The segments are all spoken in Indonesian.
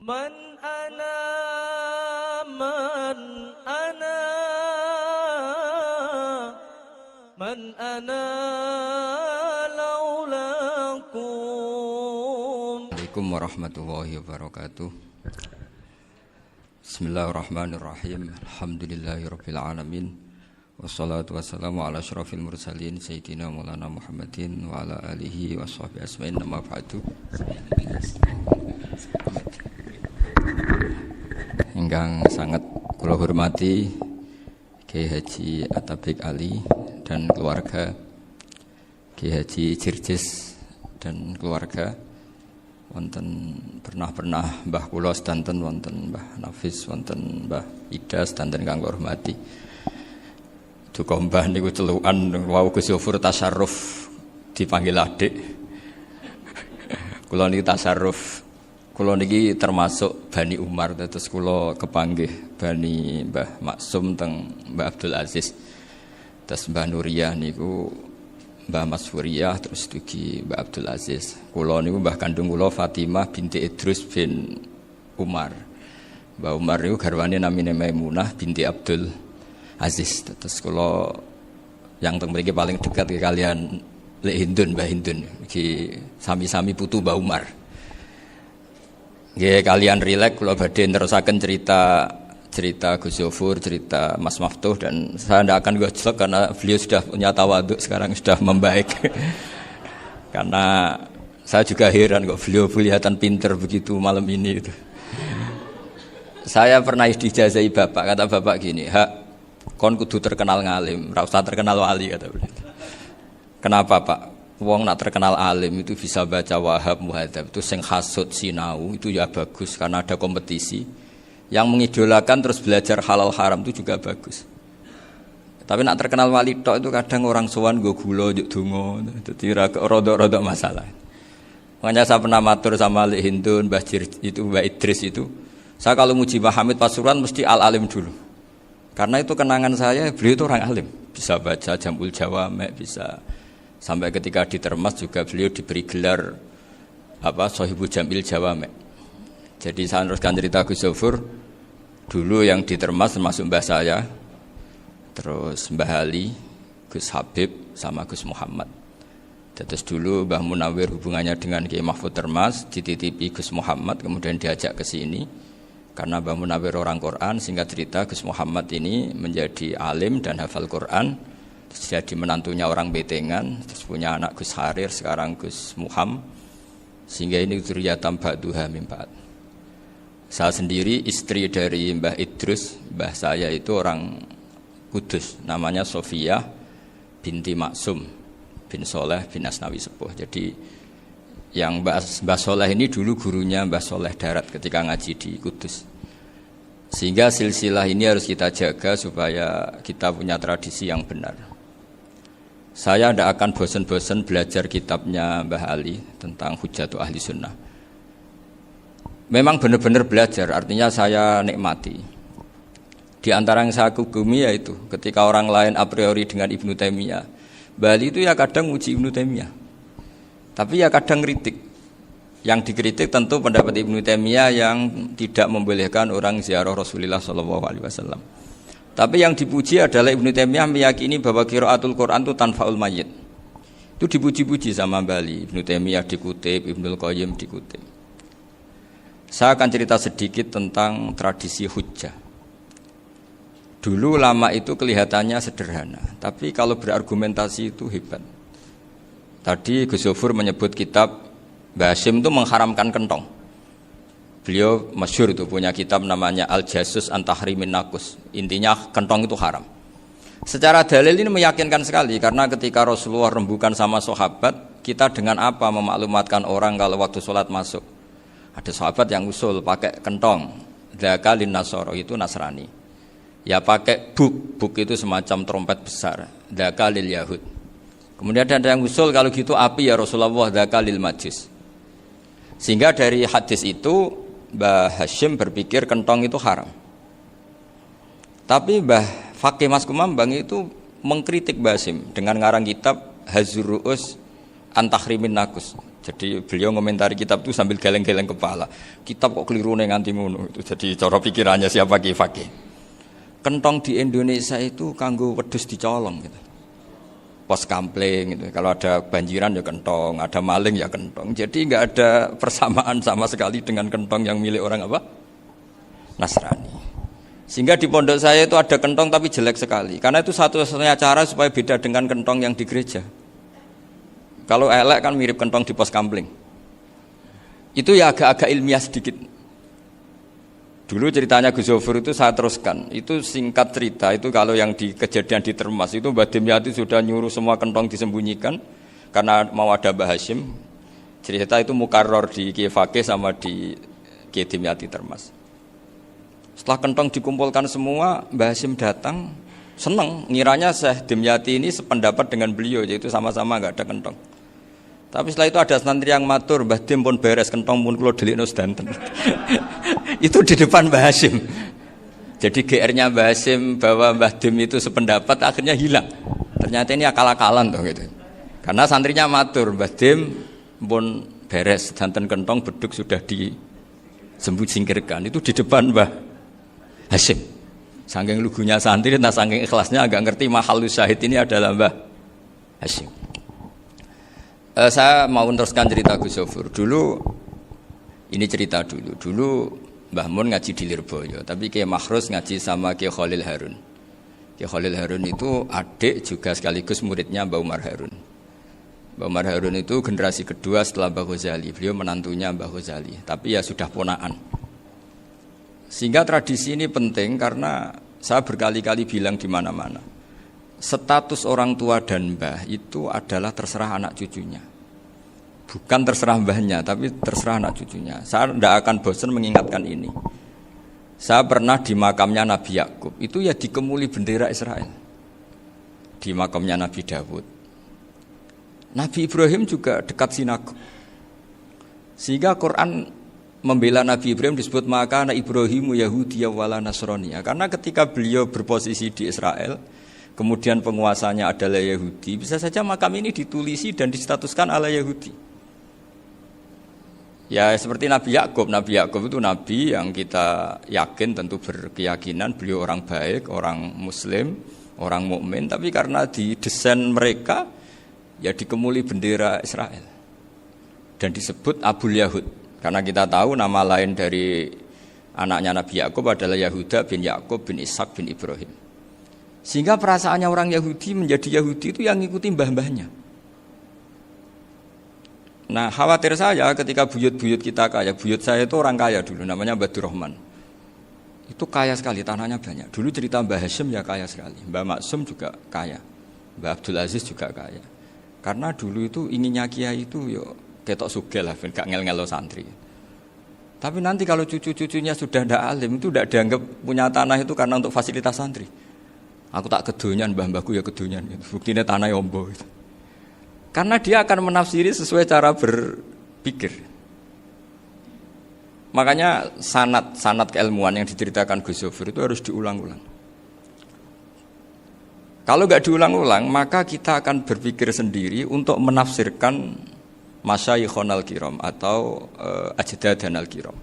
Man ana man ana man ana laulakum. Assalamualaikum warahmatullahi wabarakatuh. Bismillahirrahmanirrahim. Alhamdulillahirabbil alamin. Wassalatu wassalamu ala asyrafil mursalin sayyidina Maulana Muhammadin wa ala alihi washabbihi asma'in amma ba'du. Ingkang sangat kula hormati Kiai Haji Atabik Ali dan keluarga, Kiai Haji Jirjis dan keluarga, wonten pernah Mbah kula sedanten, wonten Mbah Nafis, wonten Mbah Ida sedanten kang hormati. Duka mbah niku celukan wau Gus Yofur tasarruf dipanggil adik. Kula niki tasarruf, kula niki termasuk Bani Umar, terus kula kepanggih Bani Mbah Maksum teng Mbah Abdul Aziz. Terus Mbah Nuriyah niku Mbah Mas Furiyah, terus dugi Mbah Abdul Aziz. Kula niku mbah kandung kula Fatimah binti Idrus bin Umar. Mbah Umar niku garwane namine Maimunah binti Abdul Aziz. Terus kula yang teng mriki paling dekat ke kalian Lek Hindun, Mbah Hindun iki sami-sami putu Mbah Umar. Nggih kalian rileks kula badhe nerusaken cerita Gus Yofur, cerita Mas Maftuh, dan saya tidak akan gojlok karena beliau sudah punya tawaduk, sekarang sudah membaik. Karena saya juga heran kok beliau kelihatan pinter begitu malam ini itu. Saya pernah dijazahi bapak, kata bapak gini, "Hak, kon kudu terkenal ngalim, ora usah terkenal wali," kata beliau. Kenapa Pak? Wong nak terkenal alim itu bisa baca Wahab Muhadzab, itu sing hasud sinau itu ya bagus karena ada kompetisi. Yang mengidolakan terus belajar halal haram itu juga bagus. Tapi nak terkenal wali tok itu kadang orang sowan nggo gula njuk donga, dadi rodok-rodok masalah. Makanya saya pernah matur sama Lek Hindun, Mbah itu Mbah Idris itu, saya kalau muji Mbah Hamid Pasuruan mesti al-alim dulu. Karena itu kenangan saya, beliau itu orang alim, bisa baca Jamul Jawamek, bisa sampai ketika di Termas juga beliau diberi gelar Shahibul Jamil Jawamek. Jadi saya teruskan cerita Gus Yofur. Dulu yang di Termas termasuk mbah saya, terus Mbah Ali, Gus Habib, sama Gus Muhammad. Terus dulu Mbah Munawir hubungannya dengan Kiai Mahfud Termas, dititipi Gus Muhammad, kemudian diajak ke sini. Karena Mbah Munawir orang Quran, singkat cerita Gus Muhammad ini menjadi alim dan hafal Quran. Terus jadi menantunya orang Betengan, terus punya anak Gus Harir, sekarang Gus Muham. Sehingga ini dzurriyyatan ba'duha min ba'd. Saya sendiri istri dari Mbah Idrus, mbah saya itu orang Kudus, namanya Sofia binti Maksum bin Soleh bin Asnawi Sepuh. Jadi yang Mbah Soleh ini dulu gurunya Mbah Soleh Darat ketika ngaji di Kudus. Sehingga silsilah ini harus kita jaga supaya kita punya tradisi yang benar. Saya tidak akan bosan-bosan belajar kitabnya Mbah Ali tentang Hujatul Ahli Sunnah. Memang benar-benar belajar, artinya saya nikmati. Di antara yang saya kagumi yaitu ketika orang lain a priori dengan Ibnu Taimiyah, Mbah Ali itu ya kadang uji Ibnu Taimiyah, tapi ya kadang kritik. Yang dikritik tentu pendapat Ibnu Taimiyah yang tidak membolehkan orang ziarah Rasulullah SAW. Tapi yang dipuji adalah Ibnu Taimiyah meyakini bahwa qiraatul Quran itu tanfaul mayyit. Itu dipuji-puji sama Bali. Ibnu Taimiyah dikutip, Ibnul Qayyim dikutip. Saya akan cerita sedikit tentang tradisi hujjah. Dulu ulama itu kelihatannya sederhana, tapi kalau berargumentasi itu hebat. Tadi Gus Yofur menyebut kitab Mbah Hasyim itu mengharamkan kentong. Beliau masyhur itu punya kitab namanya Al-Jasus an Tahrimin Nakus. Intinya kentong itu haram. Secara dalil ini meyakinkan sekali karena ketika Rasulullah rembukan sama sahabat, kita dengan apa memaklumatkan orang kalau waktu sholat masuk? Ada sahabat yang usul pakai kentong. Dzaka lin Nasara, itu Nasrani. Ya pakai buk itu semacam trompet besar. Dzaka lil Yahud. Kemudian ada yang usul kalau gitu api ya Rasulullah, dzaka lil Majus. Sehingga dari hadis itu Mbah Hasyim berpikir kentong itu haram. Tapi Mbah Fakih Mas Kumambang itu mengkritik Mbah Hasyim dengan ngarang kitab Hazur Ru'us an Tahrimin Nakus. Jadi beliau komentari kitab itu sambil geleng-geleng kepala. Kitab kok keliru nganti ngono. Itu jadi cara pikirannya siapa Ki Fakih. Kentong di Indonesia itu kanggo wedhus dicolong gitu. Pos kampling gitu. Kalau ada banjiran ya kentong, ada maling ya kentong. Jadi enggak ada persamaan sama sekali dengan kentong yang milik orang apa? Nasrani. Sehingga di pondok saya itu ada kentong tapi jelek sekali. Karena itu satu-satunya cara supaya beda dengan kentong yang di gereja. Kalau elek kan mirip kentong di pos kampling. Itu ya agak-agak ilmiah sedikit. Dulu ceritanya Gus Zofur itu saya teruskan. Itu singkat cerita, itu kalau yang di kejadian di Termas itu Mbah Dimyati sudah nyuruh semua kentong disembunyikan karena mau ada Mbah Hashim. Cerita itu mukarrar di Kiai Fakih sama di Kiai Dimyati Termas. Setelah kentong dikumpulkan semua, Mbah Hashim datang, senang, ngiranya Syekh Dimyati ini sependapat dengan beliau, yaitu sama-sama enggak ada kentong. Tapi setelah itu ada santri yang matur, Mbah Dim pun beres kentong pun kula delikno sedanten. Itu di depan Mbah Hashim. Jadi GR-nya Mbah Hashim bahwa Mbah Dim itu sependapat akhirnya hilang. Ternyata ini akal-akalan tuh gitu. Karena santrinya matur, Mbah Dim pun beres sedanten kentong beduk sudah disingkirkan. Itu di depan Mbah Hashim. Saking lugunya santri, nah saking ikhlasnya agak ngerti mahalus syahid ini adalah Mbah Hashim. Saya mau meneruskan cerita Gus Zofur. Dulu ini cerita dulu. Dulu Mbah Mun ngaji di Lirboyo, tapi Kiai Makhrus ngaji sama Kiai Khalil Harun. Kiai Khalil Harun itu adik juga sekaligus muridnya Mbah Umar Harun. Mbah Umar Harun itu generasi kedua setelah Mbah Ghazali. Beliau menantunya Mbah Ghazali, tapi ya sudah ponaan. Sehingga tradisi ini penting karena saya berkali-kali bilang di mana-mana. Status orang tua dan mbah itu adalah terserah anak cucunya. Bukan terserah mbahnya, tapi terserah anak cucunya. Saya tidak akan bosan mengingatkan ini. Saya pernah di makamnya Nabi Yakub, itu ya dikemuli bendera Israel. Di makamnya Nabi Dawud. Nabi Ibrahim juga dekat sinagog. Sehingga Quran membela Nabi Ibrahim disebut maka anak Ibrahimu Yahudi wala Nasraniya. Karena ketika beliau berposisi di Israel, kemudian penguasanya adalah Yahudi, bisa saja makam ini ditulisi dan distatuskan ala Yahudi. Ya seperti Nabi Yakub. Nabi Yakub itu nabi yang kita yakin tentu berkeyakinan beliau orang baik, orang muslim, orang mukmin, tapi karena di desain mereka ya dikemuli bendera Israel. Dan disebut Abul Yahud. Karena kita tahu nama lain dari anaknya Nabi Yakub adalah Yahuda bin Yakub bin Ishak bin Ibrahim. Sehingga perasaannya orang Yahudi menjadi Yahudi itu yang ngikuti mbah-mbahnya. Nah khawatir saya ketika buyut-buyut kita kaya. Buyut saya itu orang kaya dulu, namanya Badur Rahman. Itu kaya sekali, tanahnya banyak. Dulu cerita Mbah Hashim ya kaya sekali. Mbah Maksum juga kaya. Mbah Abdul Aziz juga kaya. Karena dulu itu inginnya kiai itu yo ketok sugih lah, gak ngel-ngelo santri. Tapi nanti kalau cucu-cucunya sudah tidak alim, itu tidak dianggap punya tanah itu karena untuk fasilitas santri. Aku tak kedonyan, mbah-mbahku ya kedonyan. Buktinya tanah yombo. Karena dia akan menafsiri sesuai cara berpikir. Makanya sanad keilmuan yang diceritakan Gus Zofur itu harus diulang-ulang. Kalau nggak diulang-ulang, maka kita akan berpikir sendiri untuk menafsirkan Masyayikhon al-Kiram atau Ajdadan al-Kiram.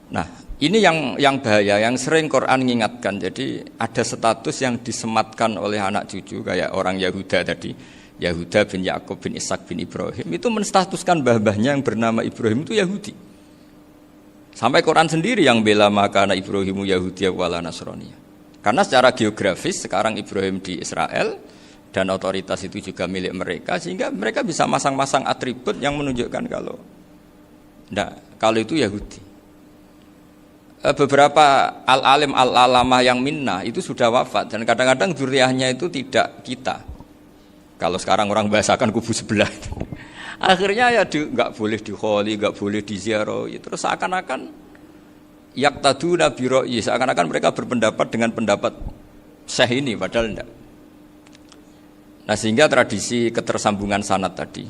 Nah, ini yang bahaya, yang sering Quran mengingatkan. Jadi ada status yang disematkan oleh anak cucu kayak orang Yahuda tadi, Yahuda bin Yakub bin Ishak bin Ibrahim, itu menstatuskan mbah-mbahnya yang bernama Ibrahim itu Yahudi. Sampai Quran sendiri yang bela maka anak Ibrahimu Yahudi wala Nasraniya. Karena secara geografis sekarang Ibrahim di Israel dan otoritas itu juga milik mereka, sehingga mereka bisa masang-masang atribut yang menunjukkan kalau itu Yahudi. Beberapa al-alim al-alamah yang minnah itu sudah wafat dan kadang-kadang dzurriahnya itu tidak kita. Kalau sekarang orang bahasakan kubu sebelah. Akhirnya ya nggak boleh dikholi, nggak boleh diziarah. Terus seakan-akan yaktaduna bi ra'yi, seakan-akan mereka berpendapat dengan pendapat syekh ini, padahal enggak. Nah sehingga tradisi ketersambungan sanad tadi,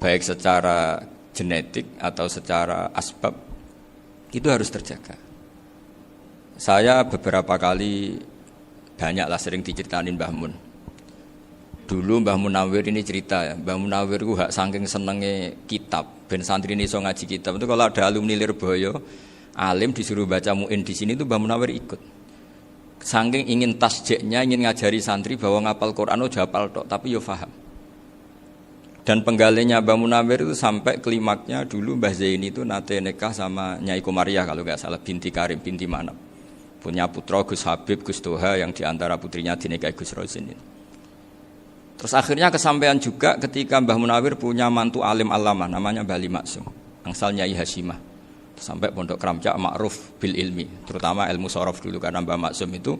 baik secara genetik atau secara asbab, itu harus terjaga. Saya beberapa kali banyaklah sering diceritain Mbah Mun. Dulu Mbah Munawir ini cerita ya, Mbah Munawir ku hak saking senenge kitab, ben santri ini iso ngaji kitab. Itu kalau ada alumni Lirboyo, alim disuruh baca muin di sini tuh Mbah Munawir ikut. Saking ingin tasjeknya, ingin ngajari santri bahwa ngapal Quran udah hafal tok, tapi yo paham. Dan penggalinya Mbah Munawir itu sampai klimaknya dulu Mbah Zaini itu nate nikah sama Nyai Komariah kalau nggak salah, binti Karim, binti Manap. Punya putra Gus Habib, Gus Toha yang diantara putrinya dinikahi Gus Rosin ini. Terus akhirnya kesampaian juga ketika Mbah Munawir punya mantu alim alamah namanya Mbah Ali Maksum, angsal Nyai Hasyimah. Sampai pondok Kramjak ma'ruf bil ilmi, terutama ilmu sorof dulu karena Mbah Maksum itu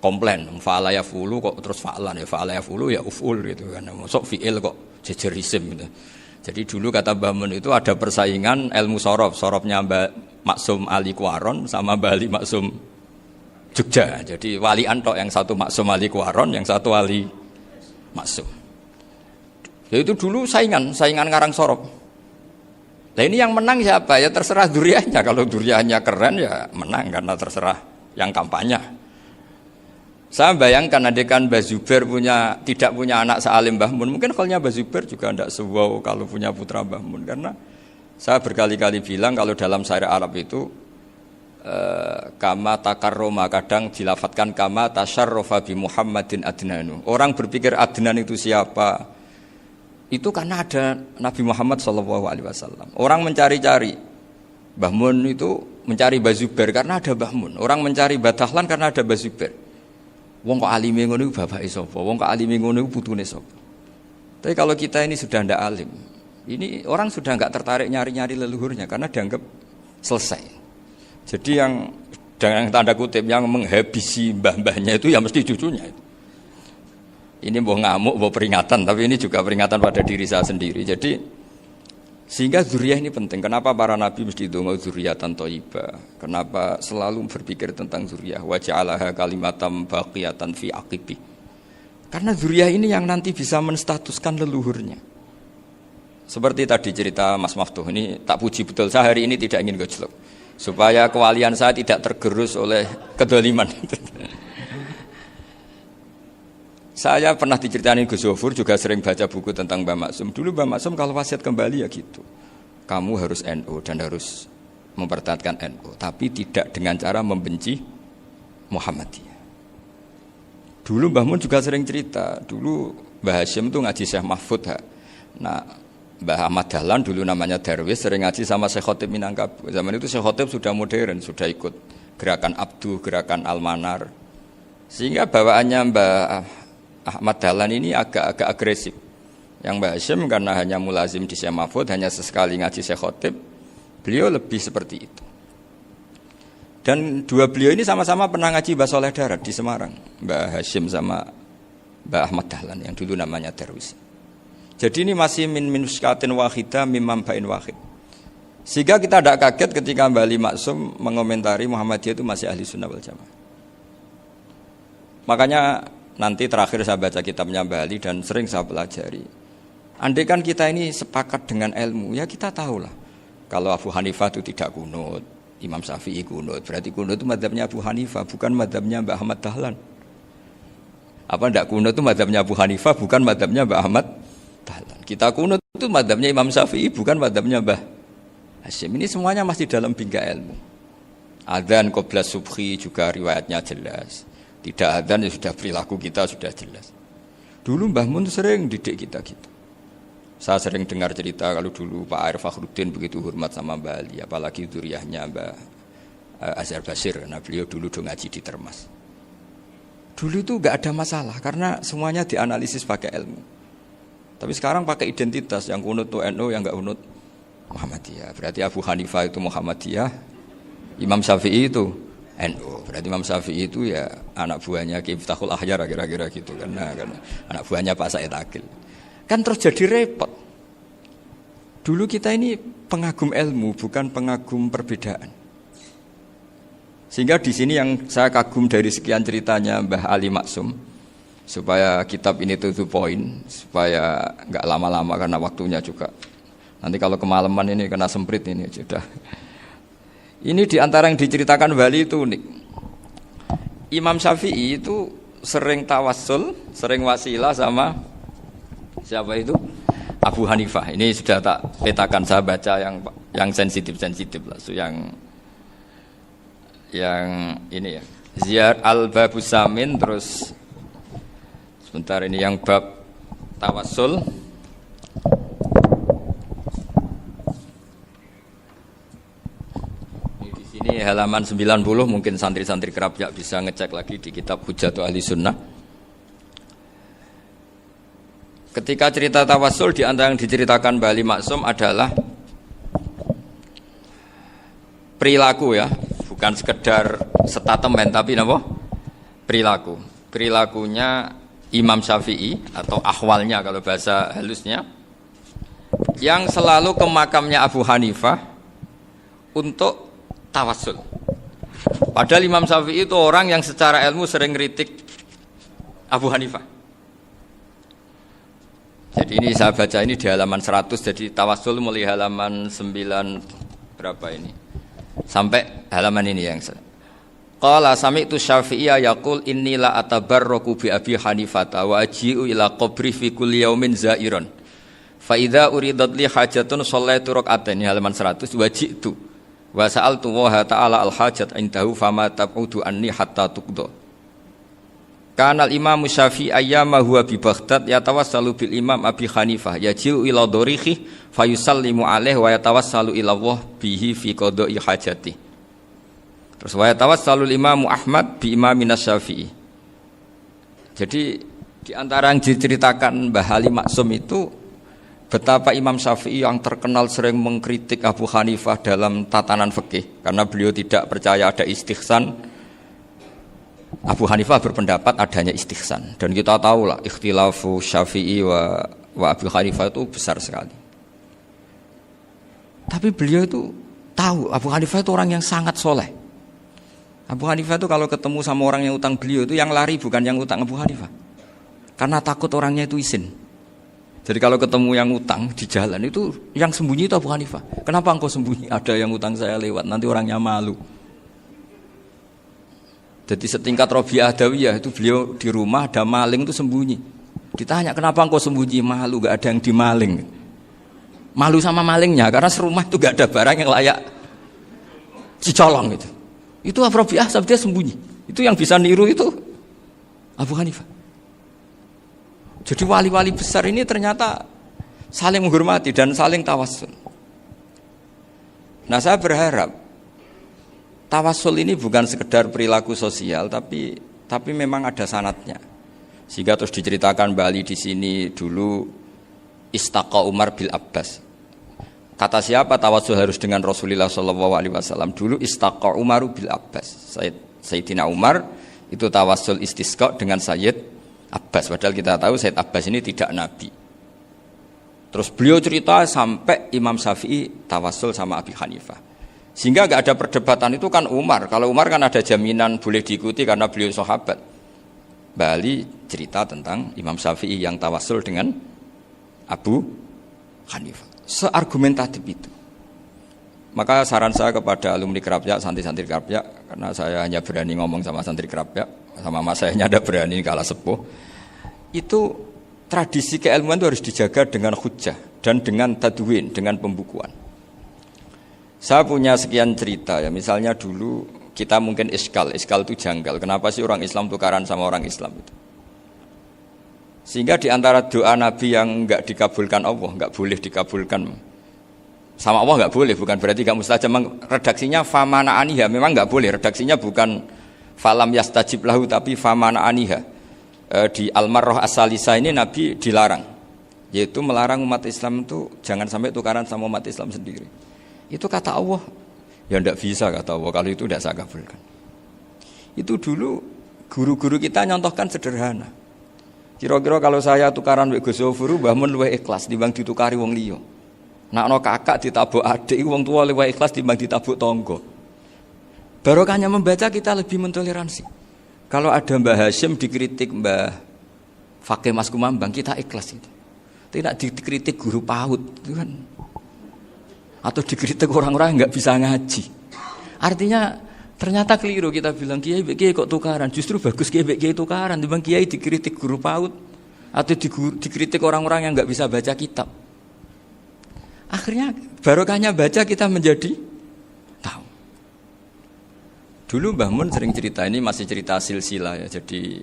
komplain, fa'ala yafulu kok terus fa'lan ya fa'ala yafulu ya uf'ul gitu kan. Masuk fi'il kok jejer isim gitu. Jadi dulu kata Mbah Mun itu ada persaingan ilmu sorof, sorofnya Mbah Maksum Ali Kuaron sama Mbah Ali Maksum Jogja. Jadi wali antok yang satu Maksum Ali Kuaron, yang satu Ali Maksum. Ya itu dulu saingan ngarang sorof. Nah ini yang menang siapa? Ya terserah duriannya. Kalau duriannya keren ya menang karena terserah yang kampanye. Saya bayangkan adekan Mbah Zubair tidak punya anak sealim Mbah Mun, mungkin kalau Mbah Zubair juga tidak sewow kalau punya putra Mbah Mun. Karena saya berkali-kali bilang kalau dalam syair Arab itu kama takarroma, kadang dilafatkan kama tasyarrofa bi Muhammadin adnanu. Orang berpikir Adnan itu siapa? Itu karena ada Nabi Muhammad SAW. Orang mencari-cari Mbah Mun itu mencari Mbah Zubair karena ada Mbah Mun. Orang mencari Mbah Dahlan karena ada Mbah Zubair. Wong kok alime ngono iku bapake sapa? Wong kok alime ngono iku putune sapa? Tapi kalau kita ini sudah ndak alim, ini orang sudah enggak tertarik nyari-nyari leluhurnya karena dianggap selesai. Jadi yang dengan tanda kutip yang menghabisi mbah-mbahnya itu ya mesti cucunya. Ini mau ngamuk, mau peringatan, tapi ini juga peringatan pada diri saya sendiri. Jadi sehingga zuriyah ini penting. Kenapa para nabi mesti donga zuriyatan thayyibah? Kenapa selalu berpikir tentang zuriyah? Wa ja'alaha kalimatam baqiyatan fi aqibi. Karena zuriyah ini yang nanti bisa menstatuskan leluhurnya. Seperti tadi cerita Mas Maftuh ini tak puji betul. Saya hari ini tidak ingin gojlok supaya kewalian saya tidak tergerus oleh kedoliman. Saya pernah diceritain Gus Zofur, juga sering baca buku tentang Mbah Maksum. Dulu Mbah Maksum kalau wasiat kembali ya gitu, kamu harus NU dan harus mempertahankan NU, tapi tidak dengan cara membenci Muhammadiyah. Dulu Mbah Mun juga sering cerita, dulu Mbah Hasyim itu ngaji Syekh Mahfud. Nah, Mbah Ahmad Dahlan dulu namanya Darwis, sering ngaji sama Syekh Khotib Minangkabau. Zaman itu Syekh Khotib sudah modern, sudah ikut gerakan Abdu, gerakan Almanar. Sehingga bawaannya Mbah Ahmad Dahlan ini agak agresif. Yang Mbah Hasyim karena hanya mulazim di Syekh Mahfud, hanya sesekali ngaji Syekh Khotib, beliau lebih seperti itu. Dan dua beliau ini sama-sama pernah ngaji Mbah Soleh Darat di Semarang, Mbah Hasyim sama Mbah Ahmad Dahlan yang dulu namanya Darwis. Jadi ini masih min muskatin wahidah mimam bain wahid. Sehingga kita tidak kaget ketika Mbah Ali Maksum mengomentari Muhammadiyah itu masih ahli sunnah wal jamaah. Makanya nanti terakhir saya baca kitabnya Mbah Ali dan sering saya pelajari. Andai kan kita ini sepakat dengan ilmu, ya kita tahulah. Kalau Abu Hanifah itu tidak kunut, Imam Syafi'i kunut, berarti kunut itu mazhabnya Abu Hanifah, bukan mazhabnya Mbah Ahmad Dahlan. Apa tidak kunut itu mazhabnya Abu Hanifah, bukan mazhabnya Mbah Ahmad Dahlan. Kita kunut itu mazhabnya Imam Syafi'i, bukan mazhabnya Mbah Hasyim. Ini semuanya masih dalam bingkai ilmu. Adzan qobla subhi juga riwayatnya jelas. Tidak adzan ya sudah perilaku kita sudah jelas. Dulu Mbah Mun sering didik kita gitu. Saya sering dengar cerita kalau dulu Pak Air Fakhruddin begitu hormat sama Mbah Ali, apalagi dzurriyyahnya Mbah Azhar Basir. Nah beliau dulu ngaji di Termas. Dulu itu enggak ada masalah karena semuanya dianalisis pakai ilmu. Tapi sekarang pakai identitas, yang kunut itu NU, yang enggak kunut Muhammadiyah. Berarti Abu Hanifah itu Muhammadiyah, Imam Syafi'i itu NU. Berarti Imam Syafi'i itu ya anak buahnya Ki Miftahul Ahyar kira-kira gitu karena anak buahnya Pak Said Akil. Kan terus jadi repot. Dulu kita ini pengagum ilmu, bukan pengagum perbedaan. Sehingga di sini yang saya kagum dari sekian ceritanya Mbah Ali Maksum, supaya kitab ini to the point, supaya nggak lama-lama karena waktunya juga. Nanti kalau kemalaman ini kena semprit ini sudah. Ini diantara yang diceritakan Bali itu unik. Imam Syafi'i itu sering tawassul, sering wasilah sama Siapa itu? Abu Hanifah. Ini sudah tak petakan, saya baca yang sensitif lah, so yang ini ya. Ziyad al-Babus Samin, terus sebentar ini yang bab tawassul. Di sini halaman 90, mungkin santri-santri kerapjak bisa ngecek lagi di kitab Hujjatu Ahli Sunnah. Ketika cerita tawassul, di antara yang diceritakan Mbah Ali Maksum adalah perilaku ya, bukan sekedar statement tapi apa? Perilaku. Perilakunya Imam Syafi'i atau ahwalnya kalau bahasa halusnya, yang selalu ke makamnya Abu Hanifah untuk tawassul. Padahal Imam Syafi'i itu orang yang secara ilmu sering kritik Abu Hanifah. Jadi ini saya baca ini di halaman 100, jadi tawassul mulai halaman 9 berapa ini? Sampai halaman ini yang Qala sami'tu Syafi'iyya yaqul inni la atabarraku bi Abi Hanifah wa aji'u ila qabri fi kulli yaumin za'iran. Fa idza uridat li hajatun shallaitu rak'atain, halaman 100, wa ji'tu wa sa'altu wa ta'ala al hajat indahu fama tab'udu anni hatta tuqda. Kanal Imam Syafi'i ayyama huwa bi Baghdad yatawassalu bil Imam Abi Hanifah yaji'u ila dorihi fayusallimu alaihi wa yatawassalu ila Allah bihi fi qada'i hajati. Terus wa yatawassalu Imam Ahmad bi Imamin Syafi'i. Jadi di antara yang diceritakan Mbah Ali Maksum itu betapa Imam Syafi'i yang terkenal sering mengkritik Abu Hanifah dalam tatanan fikih karena beliau tidak percaya ada istihsan. Abu Hanifah berpendapat adanya istihsan, dan kita tahu lah ikhtilafu Syafi'i wa Abu Hanifah itu besar sekali. Tapi beliau itu tahu Abu Hanifah itu orang yang sangat soleh. Abu Hanifah itu kalau ketemu sama orang yang utang beliau itu yang lari bukan yang utang Abu Hanifah, karena takut orangnya itu izin. Jadi kalau ketemu yang utang di jalan itu yang sembunyi itu Abu Hanifah. Kenapa engkau sembunyi? Ada yang utang saya lewat, nanti orangnya malu. Jadi setingkat Robi'ah Adawiyah itu beliau di rumah ada maling itu sembunyi. Ditanya kenapa engkau sembunyi? Malu, gak ada yang dimaling. Malu sama malingnya karena serumah itu gak ada barang yang layak dicolong itu. Itu Robi'ah dia sembunyi. Itu yang bisa niru itu Abu Hanifah. Jadi wali-wali besar ini ternyata saling menghormati dan saling tawassul. Nah saya berharap tawassul ini bukan sekedar perilaku sosial, tapi memang ada sanatnya. Sehingga terus diceritakan Bali di sini dulu istaqa Umar bil Abbas. Kata siapa tawassul harus dengan Rasulullah SAW? Dulu istaqa Umar bil Abbas. Sayyidina Umar itu tawassul istisqa dengan Sayyid Abbas. Padahal kita tahu Sayyid Abbas ini tidak nabi. Terus beliau cerita sampai Imam Syafi'i tawassul sama Abi Hanifah. Sehingga enggak ada perdebatan, itu kan Umar. Kalau Umar kan ada jaminan boleh diikuti karena beliau sahabat. Bali cerita tentang Imam Syafi'i yang tawassul dengan Abu Hanifah. Seargumentatif itu. Maka saran saya kepada alumni Kerapjak, santri-santri Kerapjak, karena saya hanya berani ngomong sama santri Kerapjak, sama mas saya hanya ada berani kalah sepuh. Itu tradisi keilmuan itu harus dijaga dengan hujjah dan dengan tadwin, dengan pembukuan. Saya punya sekian cerita ya, misalnya dulu kita mungkin iskal itu janggal. Kenapa sih orang Islam tukaran sama orang Islam itu? Sehingga di antara doa Nabi yang enggak dikabulkan Allah, enggak boleh dikabulkan sama Allah, enggak boleh, bukan berarti enggak mustajab. Redaksinya famana aniha, memang enggak boleh. Redaksinya bukan falam yastajib lahu tapi famana aniha. Di Al-Marrah As-Salisa ini Nabi dilarang, yaitu melarang umat Islam itu jangan sampai tukaran sama umat Islam sendiri. Itu kata Allah, ya tidak bisa kata Allah, kalau itu tidak saya kabulkan. Itu dulu guru-guru kita nyontohkan sederhana. Kira-kira kalau saya tukaran wek Gus Zofuru, Mbah Mun luwih ikhlas timbang ditukari wong liya. Nek ana kakak ditabuk adik, wong tua luwih ikhlas timbang ditabuk tangga. Barokahnya membaca kita lebih mentoleransi. Kalau ada Mbah Hashim dikritik Mbah Fakih Mas Kumambang, kita ikhlas itu. Tidak dikritik guru PAUD, itu kan. Atau dikritik orang-orang yang nggak bisa ngaji. Artinya ternyata keliru kita bilang kiai kok tukaran. Justru bagus kiai tukaran. Timbang kiai dikritik guru PAUD. atau dikritik orang-orang yang nggak bisa baca kitab. Akhirnya barokahnya baca kita menjadi tahu. Dulu Mbah Mun sering cerita, ini masih cerita silsilah ya. Jadi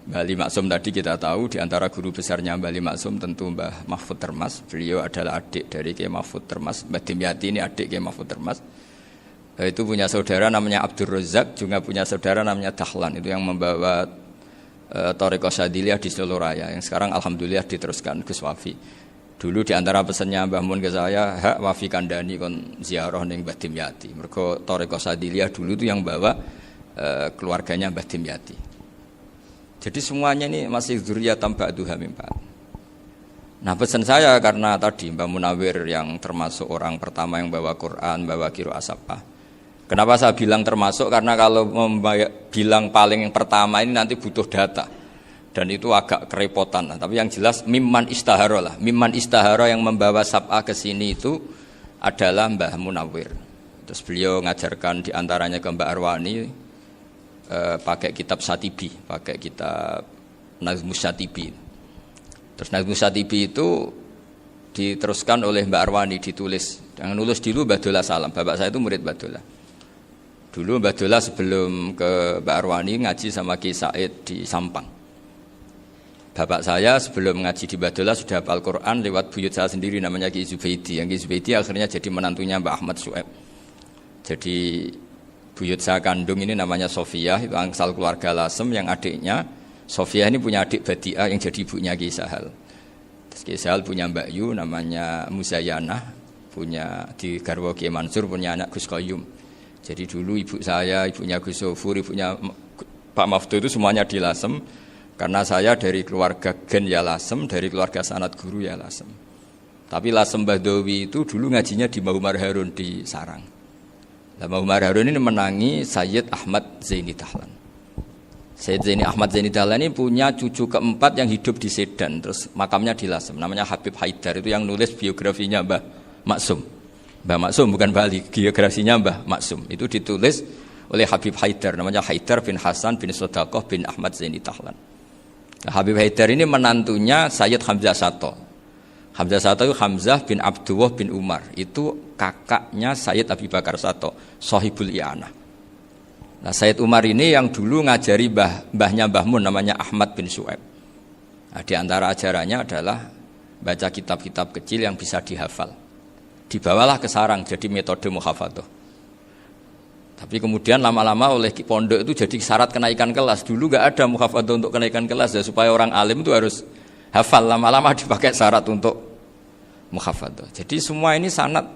Mbah Ali Maksum tadi kita tahu di antara guru besarnya Mbah Ali Maksum tentu Mbah Mahfud Termas. Beliau adalah adik dari Kiai Mahfud Termas. Mbah Dimyati ini adik Kiai Mahfud Termas. Itu punya saudara namanya Abdul Razak, juga punya saudara namanya Dahlan. Itu yang membawa Thariqah Syadziliyah di Solo Raya yang sekarang alhamdulillah diteruskan Gus Wafi. Dulu di antara pesannya Mbah Mun ke saya, hak Wafi kandani kon ziarah ning Mbah Dimyati. Mergo Thariqah Syadziliyah dulu itu yang bawa keluarganya Mbah Dimyati. Jadi semuanya ini masih dzurriyyatan ba'duha min ba'd. Nah, pesan saya karena tadi Mbah Munawir yang termasuk orang pertama yang bawa Quran, bawa qiraah sab'ah. Kenapa saya bilang termasuk? Karena kalau bilang paling yang pertama ini nanti butuh data. Dan itu agak kerepotan. Tapi yang jelas mimman istahara lah. Mimman istahara yang membawa sab'ah ke sini itu adalah Mbah Munawir. Terus beliau ngajarkan diantaranya ke Mbak Arwani pakai kitab Satibi, pakai kitab Nazmus Satibi. Terus Nazmus Satibi itu diteruskan oleh Mbak Arwani, ditulis. Yang nulis dulu Mbah Dola Salam. Bapak saya itu murid Mbah Dola. Dulu Mbah Dola sebelum ke Mbak Arwani ngaji sama Ki Said di Sampang. Bapak saya sebelum ngaji di Badola sudah hafal Quran lewat buyut saya sendiri namanya Ki Zubaidi. Yang Ki Zubaidi akhirnya jadi menantunya Mbak Ahmad Su'eb. Jadi buyut saya kandung ini namanya Sofiyah, itu asal keluarga Lasem, yang adiknya Sofiyah ini punya adik Badi'ah yang jadi ibunya Ki Sahal. Terus Ki Sahal punya Mbak Yu namanya Muzayanah, punya di garwa Ki Mansur punya anak Gus Qayyum. Jadi dulu ibu saya, ibunya Gus Sofur, ibunya Pak Maftu itu semuanya di Lasem. Karena saya dari keluarga Gen ya Lasem, dari keluarga sanad guru ya Lasem. Tapi Lasem Bahdawi itu dulu ngajinya di Mbah Umar Harun di Sarang. Nah, Mbah Umar Harun ini menangi Sayyid Ahmad Zaini Dahlan. Sayyid Zaini Ahmad Zaini Dahlan ini punya cucu keempat yang hidup di Sedan. Terus makamnya di Lasem, namanya Habib Haidar. Itu yang nulis biografinya Mbah Maksum. Mbah Maksum bukan Bali, biografinya Mbah Maksum. Itu ditulis oleh Habib Haidar, namanya Haidar bin Hasan bin Sodaqoh bin Ahmad Zaini Dahlan. Nah, Habib Haidar ini menantunya Sayyid Hamzah Sato. Hamzah Sato itu Hamzah bin Abdullah bin Umar. Itu kakaknya Sayyid Abi Bakar Sato, Sohibul I'anah. Nah, Sayyid Umar ini yang dulu ngajari mbahnya Mbah Mun namanya Ahmad bin Su'eb. Nah, di antara ajarannya adalah baca kitab-kitab kecil yang bisa dihafal. Dibawalah ke sarang jadi metode muhafadzah. Tapi kemudian lama-lama oleh pondok itu jadi syarat kenaikan kelas. Dulu nggak ada muhafadzah untuk kenaikan kelas ya, supaya orang alim itu harus hafal. Lama-lama dipakai syarat untuk muhafadzah. Jadi semua ini sanad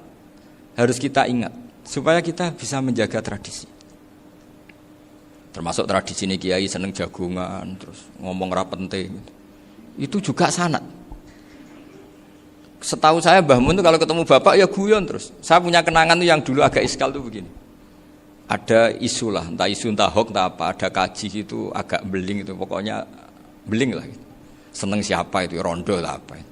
harus kita ingat supaya kita bisa menjaga tradisi. Termasuk tradisi ini kiai seneng jagungan, terus ngomong ra penting. Itu juga sanad. Setahu saya Mbah Mun itu kalau ketemu bapak ya guyon terus. Saya punya kenangan tuh yang dulu agak iskal tuh begini. Ada isu lah, entah isu entah hoax entah apa, ada kaji itu agak beling itu, pokoknya beling lah gitu. Seneng siapa itu, rondo lah apa itu.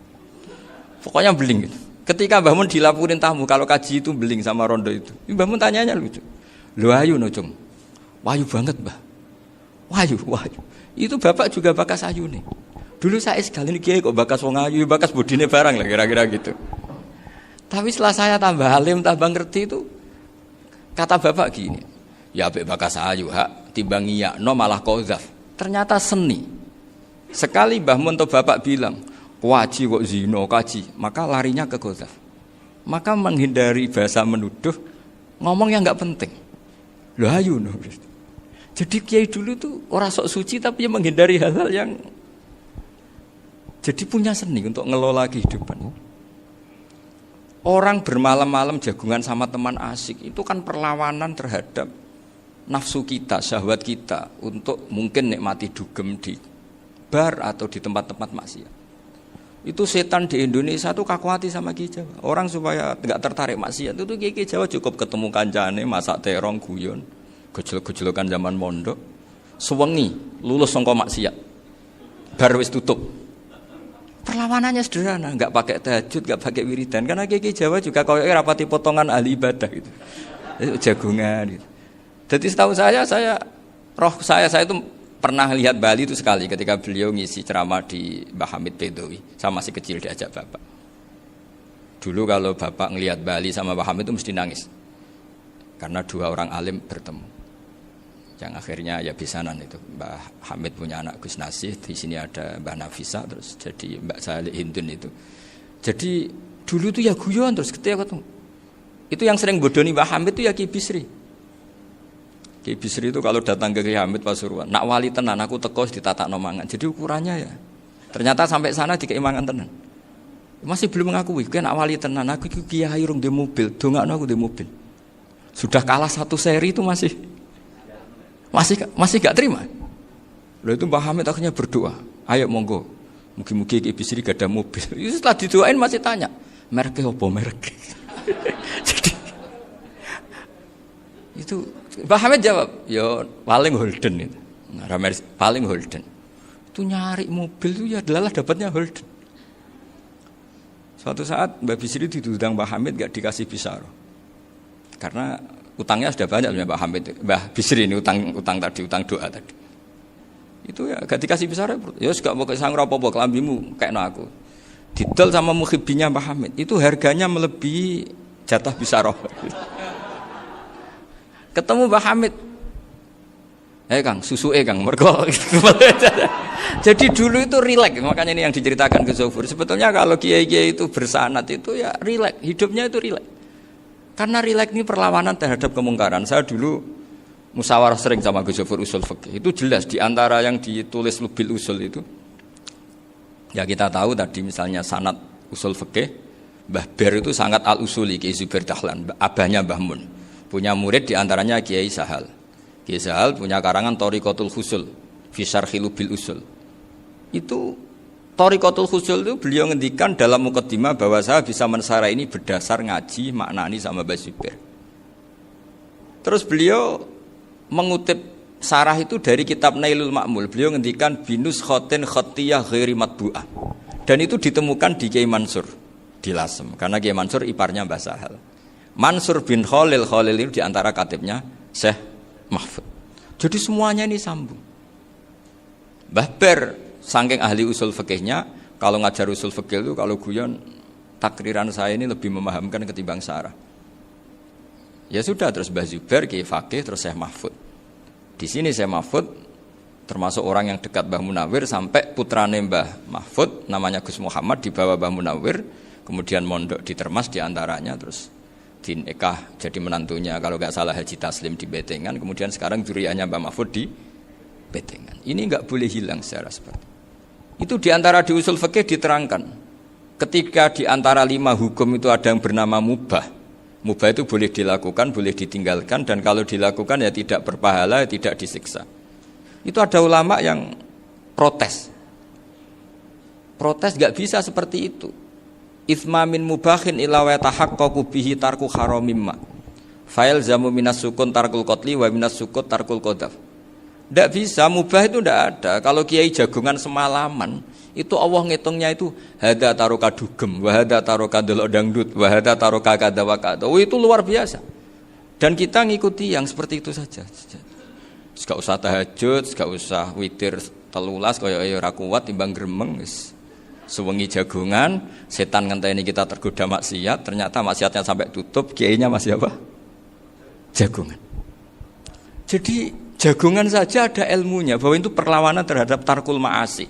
Pokoknya beling gitu. Ketika Mbah Mun dilaporin tamu kalau kaji itu beling sama rondo itu, Mbah Mun tanyanya lucu. Lho ayu no cung, wahyu banget Mbah. Wahyu. Itu bapak juga bakas ayu nih. Dulu saya sekali ini kiai kok bakas wong ayu, bakas budine barang lah kira-kira gitu. Tapi setelah saya tambah alim, tambah ngerti itu, kata bapak gini, ya abek bakas ayu hak timbang iya no malah qadzaf. Ternyata seni. Sekali Mbah Mun atau bapak bilang, "Waji kok zina kaji," maka larinya ke qadzaf. Maka menghindari bahasa menuduh, ngomong yang enggak penting. Lho ayu no. Jadi kiai dulu tuh orang sok suci tapi menghindari hal-hal yang jadi punya seni untuk ngelola kehidupan. Orang bermalam-malam jagungan sama teman asik itu kan perlawanan terhadap nafsu kita, syahwat kita untuk mungkin nikmati dugem di bar atau di tempat-tempat maksiat. Itu setan di Indonesia tuh kakuati sama Ki Jawa. Orang supaya tidak tertarik maksiat itu Ki Jawa cukup ketemu kancane masak terong guyon, gejolok-gejolokan zaman mondok, sewengi lulus sangka maksiat. Bar wis tutup. Perlawanannya sederhana, nggak pakai tahajud, nggak pakai wiridan, karena Ki Jawa juga kalau rapati potongan ahli ibadah gitu, itu jagungan gitu. Jadi setahu saya roh saya itu pernah lihat Bali itu sekali ketika beliau ngisi ceramah di Mbah Hamid Bedowi. Saya masih kecil diajak bapak. Dulu kalau bapak ngelihat Bali sama Mbah Hamid itu mesti nangis. Karena dua orang alim bertemu. Yang akhirnya ya bisanan itu. Mbah Hamid punya anak Gus Nasih, di sini ada Mbah Nafisa, terus jadi Mbak Salih Hindun itu. Jadi dulu itu ya guyon terus ketika ketemu. Itu yang sering bodoni Mbah Hamid itu ya Ki Bisri. Ki Bisri itu kalau datang ke Ki Hamid Pasuruan, nak wali tenan aku teko ditatak nomangan. Jadi ukurannya ya. Ternyata sampai sana dikei mangan tenan. Masih belum mengakui, kan nak wali tenan aku iki kiai rung di mobil, dongakno aku di mobil. Sudah kalah satu seri itu masih gak terima. Lalu itu Mbah Hamid akhirnya berdoa, ayo monggo, mugi-mugi Ki Bisri gak ada mobil. Itu setelah didoain masih tanya, mereknya apa merek? Jadi itu Mbah Hamid jawab, ya paling Holden itu. Nah, paling Holden. Itu nyari mobil itu ya adalah dapatnya Holden. Suatu saat Mbah Bisri diundang Mbah Hamid gak dikasih pisaro. Karena utangnya sudah banyak Mbah Hamid. Mbah Bisri ini utang tadi, utang doa tadi. Itu ya gak dikasih pisaro. Ya gak mau kesang apa-apa kelambimu kayak aku. Didol sama muhibbinya Mbah Hamid. Itu harganya melebihi jatah pisaro. Ketemu Mbah Hamid. Kang, susu Kang, mergo. Jadi dulu itu rileks, makanya ini yang diceritakan ke Zofur. Sebetulnya kalau kiai-kiai itu bersanat itu ya rileks, hidupnya itu rileks. Karena rileks ini perlawanan terhadap kemungkaran. Saya dulu musyawarah sering sama Gus Zofur usul fikih. Itu jelas di antara yang ditulis Lubil Usul itu. Ya kita tahu tadi misalnya sanad usul fikih, Mbah Ber itu sangat al-usuli Kiai Zubair Dahlan, abahnya Mbah Mun. Punya murid di antaranya Kiai Sahal. Kiai Sahal punya karangan Thariqatul Husul fi Syarhi Lubil Usul. Itu Thariqatul Husul itu beliau ngendikan dalam mukaddimah bahwa saya bisa mensarah ini berdasar ngaji maknani sama Mbah Zubair. Terus beliau mengutip sarah itu dari kitab Nailul Ma'mul. Beliau ngendikan binus khotin khatiyah ghairi matbu'ah. Dan itu ditemukan di Kiai Mansur di Lasem. Karena Kiai Mansur iparnya Mbah Sahal. Mansur bin Khalil itu diantara katibnya Syekh Mahfud. Jadi semuanya ini sambung. Mbah Ber saking ahli usul fikihnya, kalau ngajar usul fikih itu kalau guyon takriran saya ini lebih memahamkan ketimbang sarah. Ya sudah, terus Mbah Zubair Kiai Fakih, terus Syekh Mahfud. Di sini Syekh Mahfud termasuk orang yang dekat Mbah Munawir sampai putrane Mbah Mahfud namanya Gus Muhammad dibawa Mbah Munawir, kemudian mondok di Termas diantaranya, terus dinikah jadi menantunya kalau nggak salah Haji Taslim di Betengan, kemudian sekarang juriannya Mbah Mahfud di Betengan. Ini nggak boleh hilang secara seperti itu. Diantara di usul fikih diterangkan ketika diantara 5 hukum itu ada yang bernama mubah. Mubah itu boleh dilakukan, boleh ditinggalkan, dan kalau dilakukan ya tidak berpahala, ya tidak disiksa. Itu ada ulama yang protes nggak bisa seperti itu. Itsma min mubahin ila wa tahaqqaqu bihi tarku haramimma. Fail zamu minas sukun tarkul qatli wa minas sukut tarkul qadaf. Tidak bisa, mubah itu tidak ada. Kalau kiai jagongan semalaman, itu Allah ngitungnya itu hada taroka dugem, wa hada taroka delok dangdut, wa hada taroka kada wa kada. Oh, itu luar biasa. Dan kita ngikuti yang seperti itu saja. Gak usah tahajud, gak usah witir telulas kaya ora kuat timbang gremeng wis. Sewengi jagongan, setan ngenteni kita tergoda maksiat, ternyata maksiatnya sampai tutup, kiainya masih apa? Jagongan. Jadi jagongan saja ada ilmunya bahwa itu perlawanan terhadap tarkul ma'asi.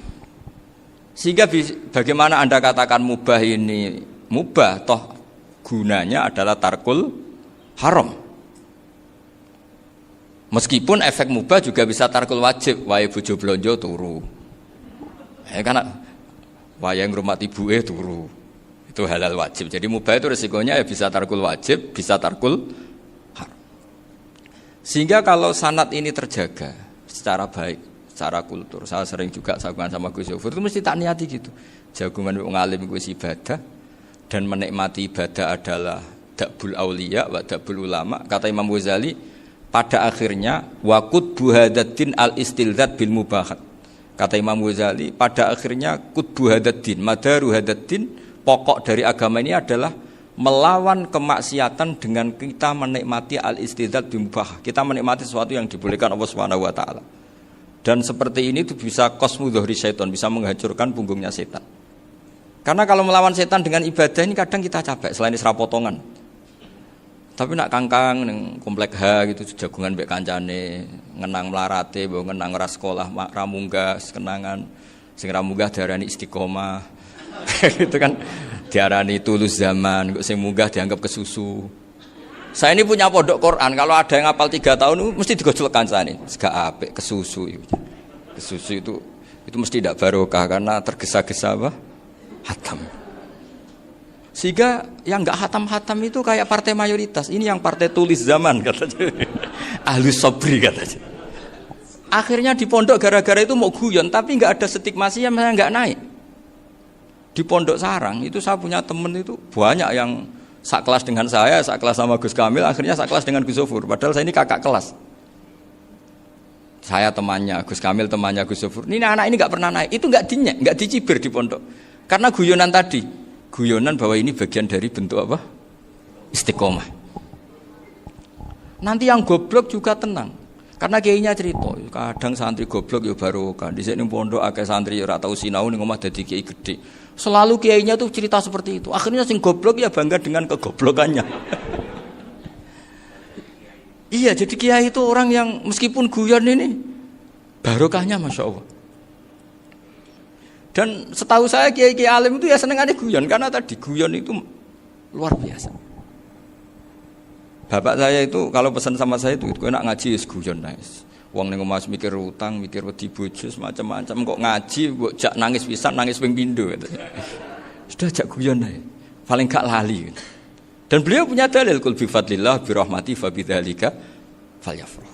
Sehingga bagaimana Anda katakan mubah ini mubah, toh gunanya adalah tarkul haram. Meskipun efek mubah juga bisa tarkul wajib, wae bojo blonjo turu. Karena wayang rumah ibuke turu. Itu halal wajib. Jadi mubah itu resikonya ya bisa tarkul wajib, bisa tarkul haram. Sehingga kalau sanad ini terjaga secara baik, secara kultur. Saya sering juga saguan sama Gus Zofur itu mesti tak niati gitu. Jagungan wong alim kuwi ibadah dan menikmati ibadah adalah dabul auliya wa dabul ulama. Kata Imam Ghazali, pada akhirnya waqud buhadatin al-istilzat bil mubahat. Kata Imam Ghazali, pada akhirnya qutbu hadaddin, madaru hadaddin, pokok dari agama ini adalah melawan kemaksiatan dengan kita menikmati al-istidzat bil mubah. Kita menikmati sesuatu yang dibolehkan Allah Subhanahu wa taala. Dan seperti ini tuh bisa qasmu dhuhri syaitan, bisa menghancurkan punggungnya setan. Karena kalau melawan setan dengan ibadah ini kadang kita capek selain isra potongan. Tapi nak kangkang ning komplek H gitu jagungan mbek kancane, ngenang mlarate, mbok ngenang ora sekolah, ra munggah kenangan. Sing ra munggah diarani istiqomah. Itu kan diarani tulus zaman, kok sing munggah dianggap kesusu. Saya ini punya pondok Quran, kalau ada yang hafal 3 tahun mesti digojlok kancane. Gak apik kesusu itu. Kesusu itu mesti tidak barokah karena tergesa-gesa apa? Hatam. Sehingga yang enggak hatam-hatam itu kayak partai mayoritas. Ini yang partai tulis zaman katanya. Ahlus sabri katanya. Akhirnya di pondok gara-gara itu mau guyon, tapi enggak ada stigmasi yang enggak naik. Di pondok sarang itu saya punya temen itu banyak yang sak kelas dengan saya, sak kelas sama Gus Kamil, akhirnya sak kelas dengan Gus Sofur. Padahal saya ini kakak kelas. Saya temannya, Gus Kamil temannya Gus Sofur. Ini anak ini enggak pernah naik. Itu enggak dinyek, enggak dicibir di pondok. Karena guyonan tadi. Guyonan bahwa ini bagian dari bentuk apa? Istiqomah. Nanti yang goblok juga tenang. Karena kiainya cerita, kadang santri goblok ya barokah. Di sini pondok akeh santri ora tau sinau ning omah dadi kiai gede. Selalu kiainya tuh cerita seperti itu. Akhirnya sing goblok ya bangga dengan kegoblokannya. Iya, jadi kiai itu orang yang meskipun guyon ini barokahnya Masya Allah. Dan setahu saya kiai-kiai alim itu ya senengannya guyon karena tadi guyon itu luar biasa. Bapak saya itu kalau pesan sama saya itu enak ngaji wis guyon nice. Wong ning omah mikir utang, mikir wedi bojo macam-macam kok ngaji kok jak nangis pisan, nangis ping pindho gitu. Sudah jak guyon ae. Paling gak lali. Dan beliau punya dalil kul bi fadlillah bi rahmati fa bidzalika falyafrah.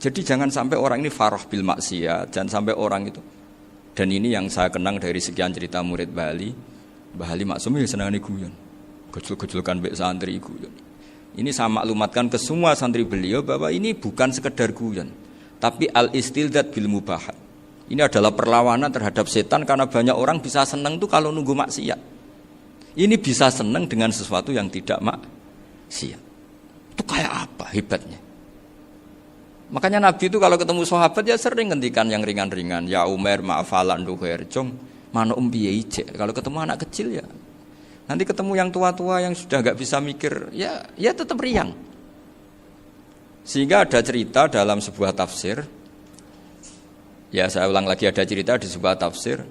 Jadi jangan sampai orang ini farah bil maksiat, jangan sampai orang itu. Dan ini yang saya kenang dari sekian cerita murid Bali. Mbah Ali Maksum ya senangane guyon. Gojol-gojolkan mbek santri guyon. Ini saya maklumatkan ke semua santri beliau bahwa ini bukan sekedar guyon, tapi al-istildad bil mubahat. Ini adalah perlawanan terhadap setan karena banyak orang bisa senang tuh kalau nunggu maksiat. Ini bisa senang dengan sesuatu yang tidak maksiat. Itu kayak apa hebatnya? Makanya Nabi itu kalau ketemu sahabat ya sering ngendikan yang ringan-ringan. Ya Umar ma'afalan duher jong mana piye ijek. Kalau ketemu anak kecil ya. Nanti ketemu yang tua-tua yang sudah enggak bisa mikir, ya tetap riang. Sehingga ada cerita dalam sebuah tafsir. Ya saya ulang lagi, ada cerita di sebuah tafsir.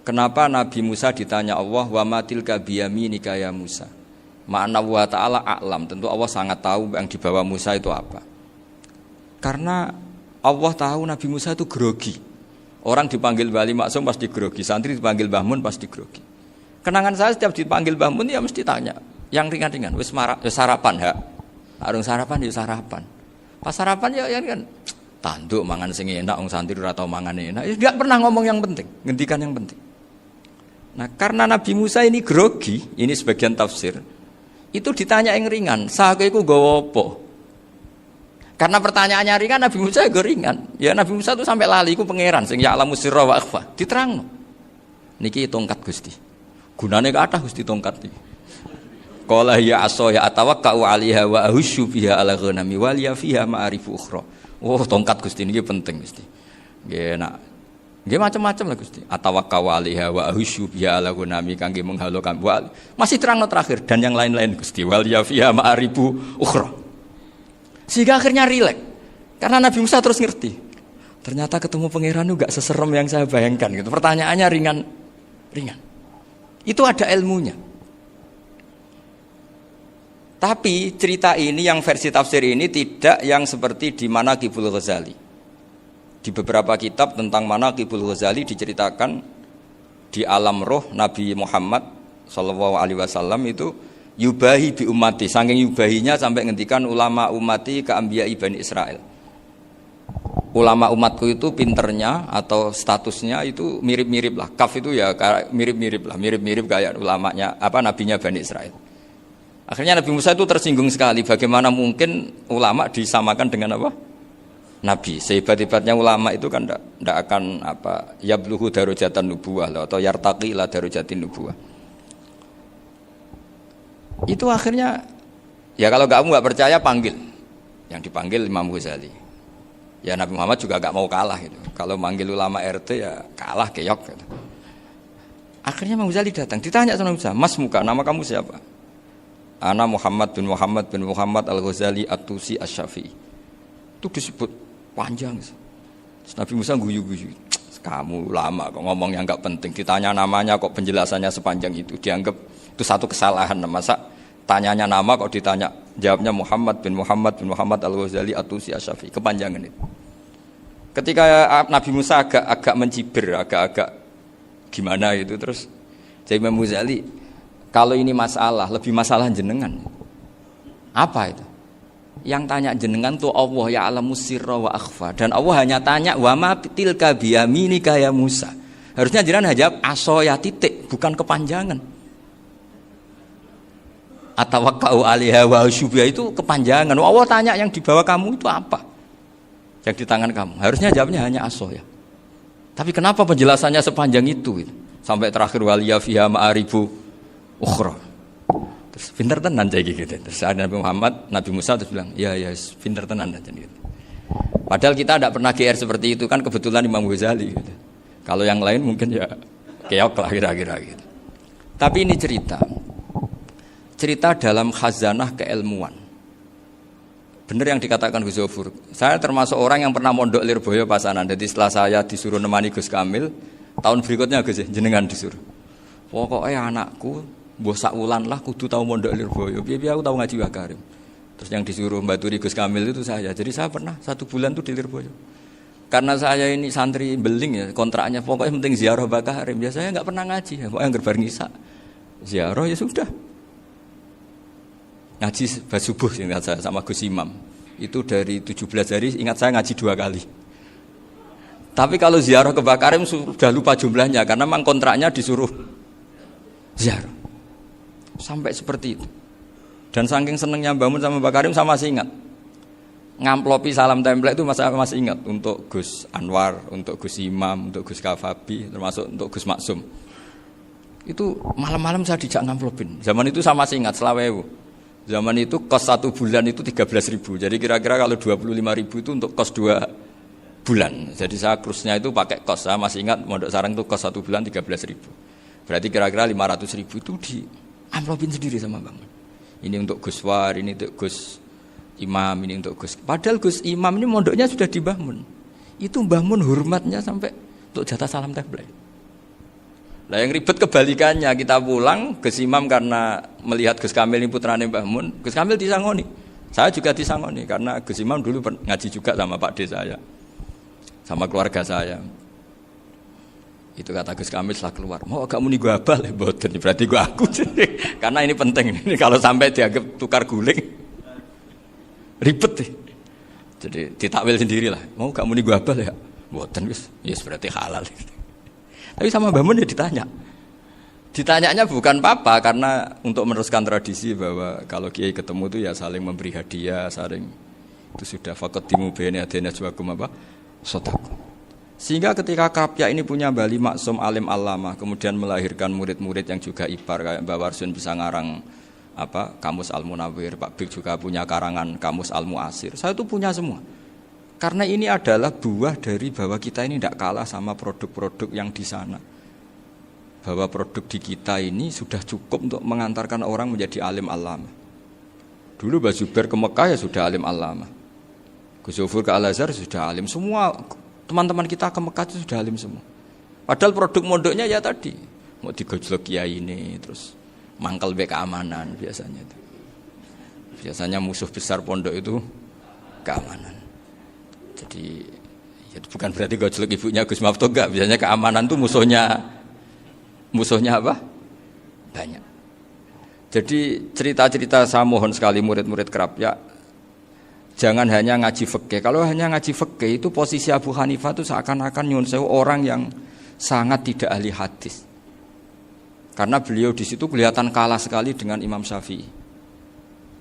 Kenapa Nabi Musa ditanya Allah wa matilka biyaminika ya Musa? Ma'ana wa ta'ala a'lam. Tentu Allah sangat tahu yang di bawah Musa itu apa. Karena Allah tahu Nabi Musa itu grogi. Orang dipanggil Bali Maksum pasti grogi, santri dipanggil Mbah Mun pasti grogi. Kenangan saya setiap dipanggil Mbah Mun ya mesti tanya, yang ringan-ringan, wis sarapan ha. Arung sarapan ya sarapan. Pas sarapan ya kan tanduk mangan sing enak, wong santri ora tau mangan enak. Ya enggak pernah ngomong yang penting, ngendikan yang penting. Nah, karena Nabi Musa ini grogi, ini sebagian tafsir. Itu ditanya yang ringan, saha iku nggawa apa? Karena pertanyaannya ringan, Nabi Musa juga ringan. Ya Nabi Musa itu sampai lali, itu pangeran sing ya'lamu sirra wa akhfa. Diterangno. Niki tongkat Gusti. Gunane kathah Gusti tongkat iki. Qala ya asaya atawakkau 'alaiha wa ahusyu biha 'ala ghanami wal ya fiha ma'arifu ukhra. Oh, tongkat Gusti niki penting Gusti. Nggih nak. Nggih macam-macam lah Gusti. Atawakkau 'alaiha wa ahusyu biha 'ala ghanami kangge menghalo kambal. Masih terangno terakhir dan yang lain-lain Gusti. Wal ya fiha ma'arifu ukhra. Sehingga akhirnya rileks. Karena Nabi Musa terus ngerti. Ternyata ketemu pangeran itu gak seserem yang saya bayangkan gitu. Pertanyaannya ringan. Itu ada ilmunya. Tapi cerita ini yang versi tafsir ini tidak yang seperti di Manaqibul Ghazali. Di beberapa kitab tentang Manaqibul Ghazali diceritakan di alam roh Nabi Muhammad SAW itu yubahi bi ummati, saking yubahinya sampai ngendikan ulama ummati ke anbiya'i Bani Israel. Ulama umatku itu pinternya atau statusnya itu mirip-mirip lah. Kaf itu ya mirip-mirip lah, mirip-mirip kayak ulamanya apa nabinya Bani Israel. Akhirnya Nabi Musa itu tersinggung sekali. Bagaimana mungkin ulama disamakan dengan apa? Nabi. Sehebat-hebatnya ulama itu kan tidak akan apa yabluhu darajatan nubuwah atau yartaqi ila darajatin nubuwah. Itu akhirnya ya kalau kamu nggak percaya panggil, yang dipanggil Imam Ghazali. Ya Nabi Muhammad juga gak mau kalah gitu. Kalau manggil ulama RT ya kalah keok gitu. Akhirnya Imam Ghazali datang, ditanya sama Musa, "Mas muka, nama kamu siapa?" "Ana Muhammad bin Muhammad Al-Ghazali At-Tusi Asy-Syafi'i." Itu disebut panjang. Terus Nabi Musa guyu-guyu. "Kamu ulama kok ngomong yang enggak penting, ditanya namanya kok penjelasannya sepanjang itu." Dianggap itu satu kesalahan. Masa tanyanya nama kok ditanya jawabnya Muhammad bin Muhammad Al-Ghazali At-Tusi Asy-Syafi'i, kepanjangan itu. Ketika Nabi Musa agak mencibir, agak gimana itu, terus jadi Imam Ghazali, kalau ini masalah, lebih masalah jenengan. Apa itu? Yang tanya jenengan tuh Allah ya'lamu sirra wa akhfa, dan Allah hanya tanya wa ma tilka biyaminika ya Musa. Harusnya jenengan jawab asoya titik, bukan kepanjangan. Atawakkau 'alaiha wa syubha itu kepanjangan. Allah tanya yang di bawah kamu itu apa? Yang di tangan kamu. Harusnya jawabnya hanya asoya. Tapi kenapa penjelasannya sepanjang itu? Sampai terakhir waliya fiha ma'aribu ukhra. Terus pinter tenan kayak gitu. Terus ada Nabi Musa terus bilang, "Ya, pinter tenan aja gitu." Padahal kita tidak pernah GR seperti itu, kan kebetulan Imam Ghazali gitu. Kalau yang lain mungkin ya keok lah kira-kira gitu. Tapi ini cerita dalam khazanah keilmuan. Benar yang dikatakan Gus Zofur. Saya termasuk orang yang pernah mondok Lirboyo Pasanan. Jadi setelah saya disuruh nemani Gus Kamil, tahun berikutnya Gus jenengan disuruh. Pokoknya anakku, mbah sak wulan lah kudu tahu mondok Lirboyo. Piye aku tahu ngaji Wakarim. Terus yang disuruh mbaturi Gus Kamil itu saya. Jadi saya pernah 1 bulan tuh di Lirboyo. Karena saya ini santri beling ya, kontraknya pokoknya penting ziarah Bakarim. Biasanya nggak pernah ngaji. Pokoknya bareng Isa ziarah ya sudah. Ngaji subuh ingat saya sama Gus Imam. Itu dari 17 hari ingat saya ngaji 2 kali. Tapi kalau ziarah ke Bakarim sudah lupa jumlahnya karena memang kontraknya disuruh ziarah. Sampai seperti itu. Dan saking senengnya bangun sama Bakarim saya masih ingat. Ngamplopi salam template itu masih ingat untuk Gus Anwar, untuk Gus Imam, untuk Gus Kafabi, termasuk untuk Gus Maksum. Itu malam-malam saya dijak ngamplopin. Zaman itu saya masih ingat selawewu. Zaman itu kos 1 bulan itu 13.000. Jadi kira-kira kalau 25.000 itu untuk kos 2 bulan. Jadi saya krusnya itu pakai kos. Saya masih ingat Mondok Sarang itu kos 1 bulan 13.000. Berarti kira-kira 500.000 itu di amplopin sendiri sama Bang. Ini untuk Gus War, ini untuk Gus Imam, ini untuk Gus. Padahal Gus Imam ini mondoknya sudah di Mbah Mun. Itu Mbah Mun hormatnya sampai untuk jatah salam template. Nah yang ribet kebalikannya, kita pulang Gus Imam karena melihat Gus Kamil ini putrane Mbah Mun, Gus Kamil disangoni. Saya juga disangoni karena Gus Imam dulu ngaji juga sama Pak D saya, sama keluarga saya. Itu kata Gus Kamil setelah keluar, "Mau agak muni gua abal ya boten, berarti gua aku." Karena ini penting, ini kalau sampai dianggap tukar guling ribet deh. Jadi ditakwil sendirilah, "Mau gak muni gua abal ya?" Boten wis, berarti halal. Tapi sama Mbah Mun ya ditanya. Ditanyanya bukan apa karena untuk meneruskan tradisi bahwa kalau kiai ketemu itu ya saling memberi hadiah, saling itu sudah faqaddimu baina adena juakum apa? Sedekah. Sehingga ketika Krapyak ini punya Bali Maksum alim allamah, kemudian melahirkan murid-murid yang juga ibar kayak Mbah Warsun bisa ngarang apa? Kamus Al-Munawwir, Pak Bik juga punya karangan Kamus Al-Mu'asir. Saya itu punya semua. Karena ini adalah buah dari bahwa kita ini tidak kalah sama produk-produk yang di sana. Bahwa produk di kita ini sudah cukup untuk mengantarkan orang menjadi alim allamah. Dulu Mbah Zubair ke Mekah ya sudah alim allamah. Gus Zofur ke Al-Azhar sudah alim. Semua teman-teman kita ke Mekah itu sudah alim semua. Padahal produk mondoknya ya tadi. Mau digojlok kiai ini, terus mangkel be keamanan biasanya itu. Biasanya musuh besar pondok itu keamanan. Jadi ya bukan berarti gojlok ibunya Gus Maftuh enggak, biasanya keamanan tuh musuhnya apa? Banyak. Jadi cerita-cerita saya mohon sekali murid-murid Krapyak jangan hanya ngaji fikih. Kalau hanya ngaji fikih itu posisi Abu Hanifah itu seakan-akan nyuwun sewu orang yang sangat tidak ahli hadis. Karena beliau di situ kelihatan kalah sekali dengan Imam Syafi'i.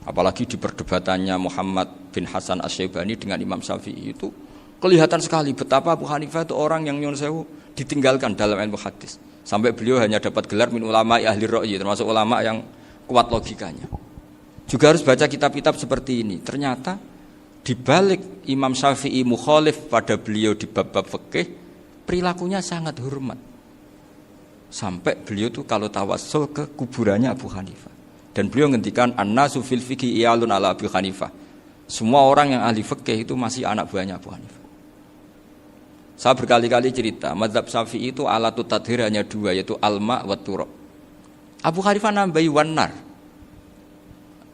Apalagi di perdebatannya Muhammad bin Hasan Asy-Syaibani dengan Imam Syafi'i itu kelihatan sekali betapa Abu Hanifah itu orang yang nyuwun sewu ditinggalkan dalam ilmu hadis. Sampai beliau hanya dapat gelar min ulama ahli ra'yi, termasuk ulama yang kuat logikanya. Juga harus baca kitab-kitab seperti ini. Ternyata Di balik Imam Syafi'i mukhalif pada beliau di bab-bab fikih, perilakunya sangat hormat. Sampai beliau tuh kalau tawassul ke kuburannya Abu Hanifah. Dan beliau ngendikan an-nasu fil fiqhi iyalun ala Abu Hanifah. Semua orang yang ahli fikih itu masih anak buahnya Abu Hanifah. Saya berkali-kali cerita, mazhab Syafi'i itu alatut tadhir hanya dua, yaitu al-ma' wa turab. Abu Hanifah nambahi wanar.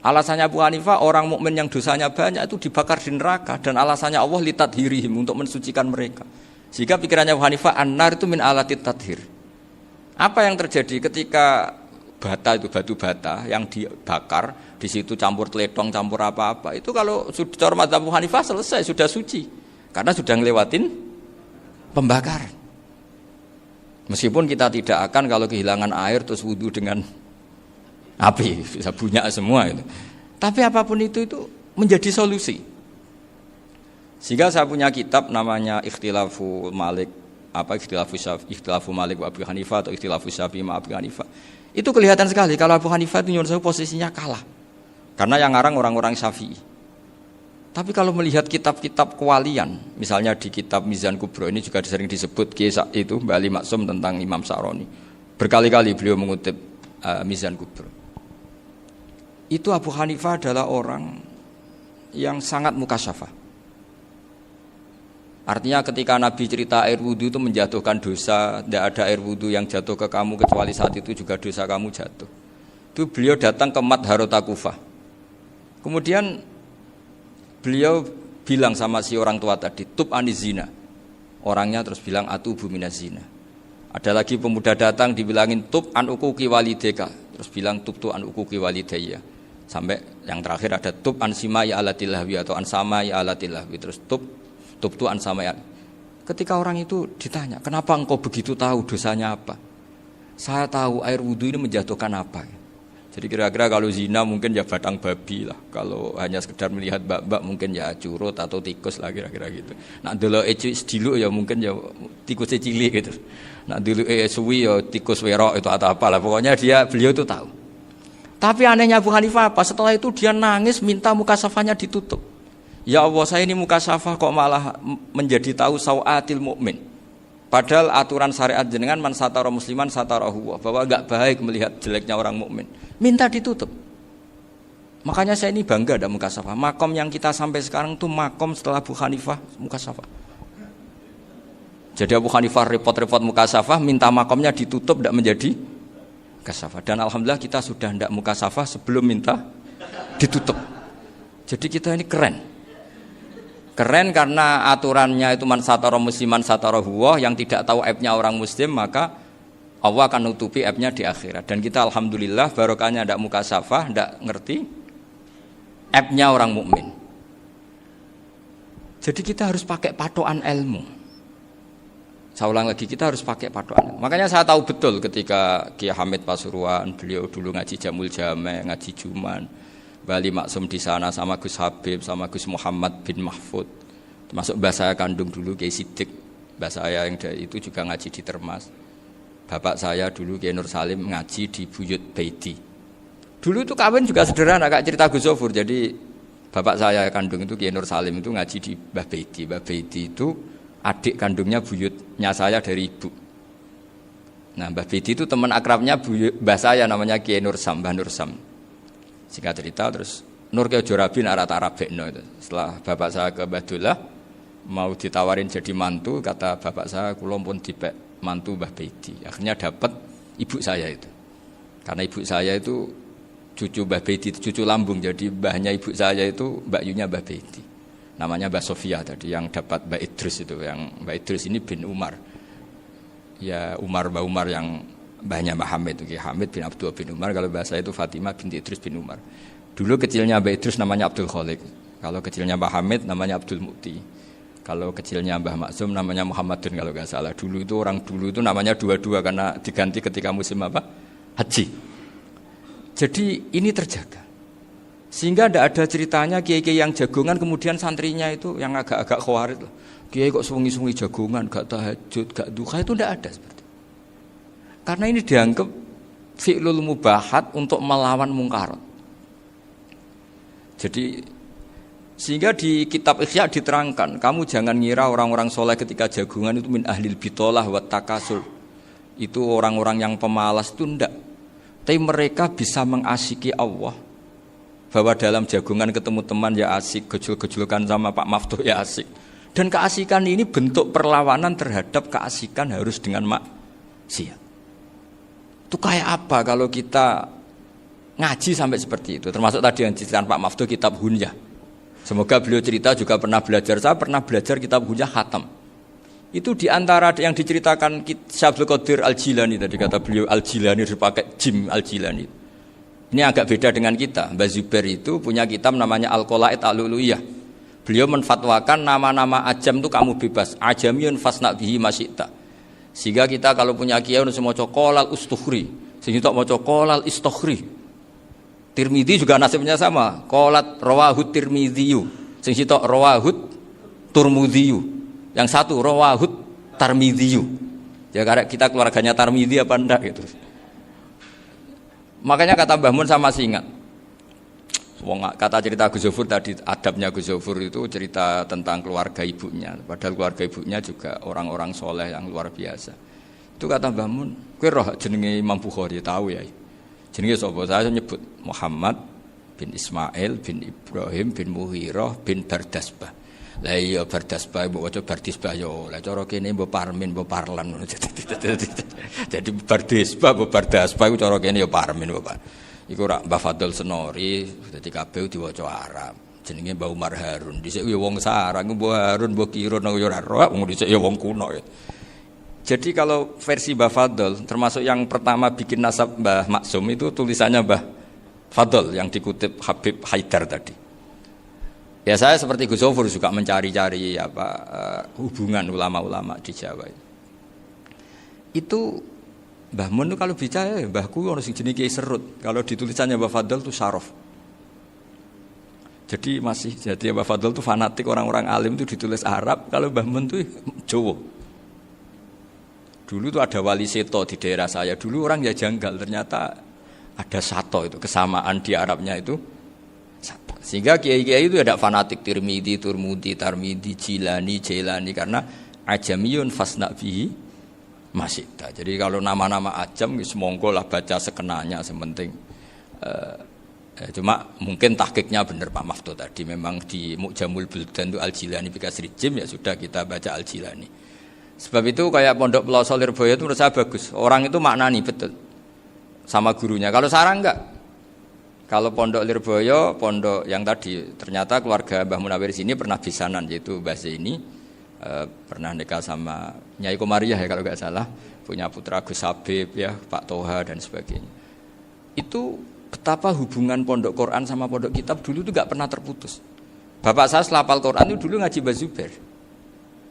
Alasannya Abu Hanifah, orang mukmin yang dosanya banyak itu dibakar di neraka, dan alasannya Allah litadhirihim, untuk mensucikan mereka. Sehingga pikirannya Abu Hanifah, an-nar itu min alatit tadhir. Apa yang terjadi ketika bata itu batu bata yang dibakar, di situ campur teletong, campur apa-apa, itu kalau sudah mazhab Abu Hanifah selesai, sudah suci, karena sudah ngelewatin pembakaran. Meskipun kita tidak akan kalau kehilangan air terus wudu dengan api, bisa bunyak semua itu. Tapi apapun itu menjadi solusi. Sehingga saya punya kitab namanya Ikhtilafu Malik, Ikhtilafu Malik wa Abu Hanifah atau Ikhtilafu Syafi'i ma Abu Hanifah. Itu kelihatan sekali kalau Abu Hanifah itu nyuruh posisinya kalah. Karena yang ngarang orang-orang Syafi'i. Tapi kalau melihat kitab-kitab kewalian, misalnya di kitab Mizan Kubro ini juga sering disebut itu Mbak Ali Maksum tentang Imam Sa'roni. Berkali-kali beliau mengutip Mizan Kubro. Itu Abu Hanifah adalah orang yang sangat mukasyafah. Artinya ketika Nabi cerita air wudhu itu menjatuhkan dosa, tidak ada air wudhu yang jatuh ke kamu kecuali saat itu juga dosa kamu jatuh. Itu beliau datang ke Madharota Kufah. Kemudian beliau bilang sama si orang tua tadi, tub anizina. Orangnya terus bilang atubu minazina. Ada lagi pemuda datang dibilangin tub an ukuki walideka, terus bilang tub tu an ukuki walidayya. Sampai yang terakhir ada tub an simai alatilahwi atau an samai alatilahwi, terus tub tu an samai. Ketika orang itu ditanya, kenapa engkau begitu tahu dosanya apa? Saya tahu air wudhu ini menjatuhkan apa. Jadi kira-kira kalau zina mungkin ya batang babi lah. Kalau hanya sekedar melihat bak-bak mungkin ya curut atau tikus lah kira-kira gitu. Nak delok diluk ya mungkin ya tikus cilik gitu. Nak delok suwi ya tikus werok itu atau apalah. Pokoknya beliau itu tahu. Tapi anehnya Abu Hanifah apa? Setelah itu dia nangis minta mukasafahnya ditutup. Ya Allah, saya ini mukasafah kok malah menjadi tahu sawatil mukmin. Padahal aturan syariat jenengan man satara musliman satarahu, bahwa enggak baik melihat jeleknya orang mukmin. Minta ditutup. Makanya saya ini bangga ada mukasafah. Makom yang kita sampai sekarang itu makom setelah Abu Hanifah mukasafah. Jadi Abu Hanifah repot-repot mukasafah, minta makomnya ditutup tidak menjadi mukasafah. Dan alhamdulillah kita sudah tidak mukasafah sebelum minta ditutup. Jadi kita ini keren. Keren karena aturannya itu man satara musliman satara huwa, yang tidak tahu aibnya orang muslim maka Allah akan nutupi aibnya di akhirat. Dan kita alhamdulillah barokahnya tidak mukasafah, tidak ngerti aibnya orang mukmin. Jadi kita harus pakai patokan ilmu. Saya ulang lagi, kita harus pakai patokan. Makanya saya tahu betul ketika Kiai Hamid Pasuruan, beliau dulu ngaji Jamul Jame, ngaji Juman, Bali Maksum di sana sama Gus Habib, sama Gus Muhammad bin Mahfud. Termasuk mbah saya kandung dulu Kiai Sidik, mbah saya yang itu juga ngaji di Termas. Bapak saya dulu Kiai Nur Salim ngaji di Buyut Baiti. Dulu itu kawin juga sederhana, kayak cerita Gus Zofur. Jadi bapak saya kandung itu Kiai Nur Salim itu ngaji di Mbah Baiti. Mbah Baiti itu adik kandungnya buyutnya saya dari ibu. Nah, Mbah Baiti itu teman akrabnya mbah saya namanya Kiai Nur Sam, Mbah Nur Sam. Singkat cerita terus Nur Kiai Jorabi arata Arabekno itu. Setelah bapak saya ke Badullah mau ditawarin jadi mantu, kata bapak saya kula pun dipek mantu Mbah Baiti. Akhirnya dapat ibu saya itu. Karena ibu saya itu cucu Mbah Baiti, cucu lambung. Jadi mbahnya ibu saya itu Mbak Yunya Mbah Baiti. Namanya Mbah Sofia tadi yang dapat Mbak Idris itu. Yang Mbak Idris ini bin Umar. Ya Mbah Umar yang mbahnya Mbah Hamid itu, Hamid bin Abdul bin Umar. Kalau bahasa itu Fatimah binti Idris bin Umar. Dulu kecilnya Mbah Idris namanya Abdul Khalik. Kalau kecilnya Mbah Hamid namanya Abdul Mukti. Kalau kecilnya Mbah Maksum namanya Muhammadun kalau nggak salah. Dulu itu orang dulu itu namanya dua-dua karena diganti ketika musim apa? Haji. Jadi ini terjaga. Sehingga tidak ada ceritanya kiai-kiai yang jagongan kemudian santrinya itu yang agak-agak khawarit lah. Kiai kok sungi-sungi jagongan, gak tahajud, gak duha, itu tidak ada seperti. Karena ini dianggap fi'lul mubahat untuk melawan mungkarat. Jadi Sehingga di kitab Ihya diterangkan, kamu jangan ngira orang-orang soleh ketika jagungan itu min ahlil bitolah wa takasul. Itu orang-orang yang pemalas itu enggak. Tapi mereka bisa mengasiki Allah. Bahwa dalam jagungan ketemu teman ya asik, gejul-gejulkan sama Pak Maftuh ya asik. Dan keasikan ini bentuk perlawanan terhadap keasikan harus dengan maksiat. Itu kayak apa kalau kita ngaji sampai seperti itu. Termasuk tadi yang diceritakan Pak Maftuh kitab Hunyah. Semoga beliau cerita juga pernah belajar. Saya pernah belajar kitab Hunyah khatam. Itu diantara yang diceritakan Syekh Abdul Qadir Al-Jilani tadi kata beliau Al-Jilani dipakai Jim Al-Jilani. Ini agak beda dengan kita. Mbah Zubair itu punya kitab namanya Al-Qalaid Al-Luluyah. Beliau menfatwakan nama-nama ajam itu kamu bebas. Ajamiyun fasna bihi masyita. Sehingga kita kalau punya kiai harus maca qolal ustukhri. Sehingga maca qolal istukhri. Tirmidzi juga nasibnya sama. Qolat rawahut Tirmidziyu. Sing sitok rawahut Turmudziyu. Yang satu rawahut Tarmidziyu. Ya karena kita keluarganya Tarmidzi apa enggak gitu. Makanya kata Mbah Mun sama masih ingat. Kata cerita Gus Zofur tadi, adabnya Gus Zofur itu cerita tentang keluarga ibunya. Padahal keluarga ibunya juga orang-orang soleh yang luar biasa. Itu kata Mbah Mun, kowe roh jenenge Imam Bukhari tahu ya. Jenenge sapa? Saya nyebut Muhammad bin Ismail bin Ibrahim bin Mughirah bin Bardasbah. Lah iya Bardasbah mbok waca Bardisbah yo. Lah cara kene mbok Parmin mbok Parlan ngono. Jadi Bardisbah mbok Bardasbah iku cara kene yo Parmin mbok. Iku rak Mbah Fadl Senori dadi kabeh diwaca Arab. Jenenge Mbah Umar Harun. Dhisik yo wong sarang Mbah Harun mbok kira nang yo ora roh, wong dhisik yo wong kuno. Jadi kalau versi Mbah Fadl, termasuk yang pertama bikin nasab Mbah Maksum itu tulisannya Mbah Fadl yang dikutip Habib Haidar tadi. Ya saya seperti Gus Zofur juga mencari-cari hubungan ulama-ulama di Jawa. Itu Mbah Mun itu kalau bicara Mbahku ono sing jenenge Kiai Serut. Kalau ditulisannya Mbah Fadl itu Syaraf. Jadi Mbah Fadl itu fanatik orang-orang alim itu ditulis Arab, kalau Mbah Mun itu Jawa. Dulu itu ada wali seto di daerah saya. Dulu orang ya janggal, ternyata ada sato itu, kesamaan di Arabnya itu sato. Sehingga kiai-kiai itu ada fanatik Tirmidzi, Turmudi, Tarmidi, Jilani, Jailani karena ajamiyun fasna bihi masyita. Jadi kalau nama-nama ajam semonggo lah baca sekenanya sementing. Cuma mungkin tahqiqnya benar Pak Maftuh tadi, memang di Mu'jamul Buldan itu Al-Jilani bikasri jim, ya sudah kita baca Al-Jilani. Sebab itu kayak Pondok Pelosok Lirboyo itu menurut saya bagus. Orang itu maknani betul sama gurunya. Kalau sarang enggak. Kalau Pondok Lirboyo, pondok yang tadi ternyata keluarga Mbah Munawir sini pernah bisanan, yaitu Mbah Zaini pernah nikah sama Nyai Komariah ya kalau enggak salah, punya putra Gus Habib ya, Pak Toha dan sebagainya. Itu betapa hubungan pondok Quran sama pondok kitab dulu itu enggak pernah terputus. Bapak saya selapal Quran itu dulu ngaji Mbah Zubair.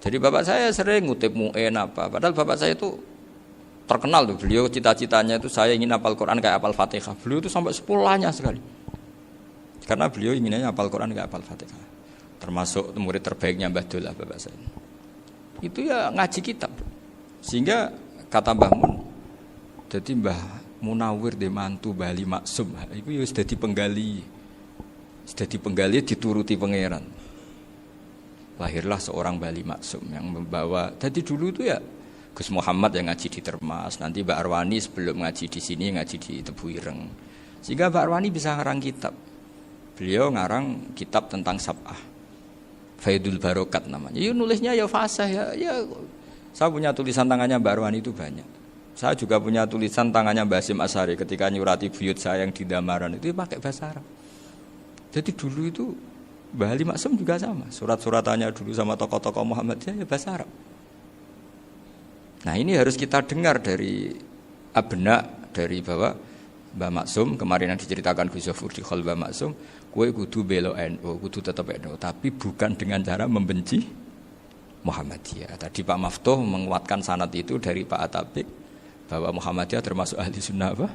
Jadi bapak saya sering ngutip mu'en apa. Padahal bapak saya itu terkenal tuh. Beliau cita-citanya itu saya ingin hafal Quran kayak hafal Fatihah. Beliau itu sampai 10 sekali. Karena beliau inginnya hafal Quran kayak hafal Fatihah. Termasuk murid terbaiknya Mbah Dullah bapak saya. Itu ya ngaji kitab. Sehingga kata Mbah Mun, jadi Mbah Munawir de mantu Bali Maksum. Itu ya sudah dipenggali. Sudah dipenggali dituruti pangeran. Lahirlah seorang Bali Maksum yang membawa. Jadi dulu itu ya Gus Muhammad yang ngaji di Termas, nanti Mbak Arwani sebelum ngaji di sini ngaji di Tebu Ireng. Sehingga Mbak Arwani bisa ngarang kitab. Beliau ngarang kitab tentang Sab'ah. Faidul Barokat namanya. Ya nulisnya ya fasih ya. Saya punya tulisan tangannya Mbak Arwani itu banyak. Saya juga punya tulisan tangannya Mbak Hasyim Asy'ari ketika nyurati buyut saya yang di Damaran itu pakai bahasa Arab. Jadi dulu itu Mbah Ali Maksum juga sama, surat-suratannya dulu sama tokoh-tokoh Muhammadiyah ya bahasa Arab. Nah ini harus kita dengar dari abna, dari bahwa Mbah Maksum kemarin yang diceritakan Gus Zofur di Khol Mbah Maksum, kowe kudu belo NU, kudu tetap NU, tapi bukan dengan cara membenci Muhammadiyah. Tadi Pak Maftuh menguatkan sanad itu dari Pak Atabik bahwa Muhammadiyah termasuk ahli sunnah wal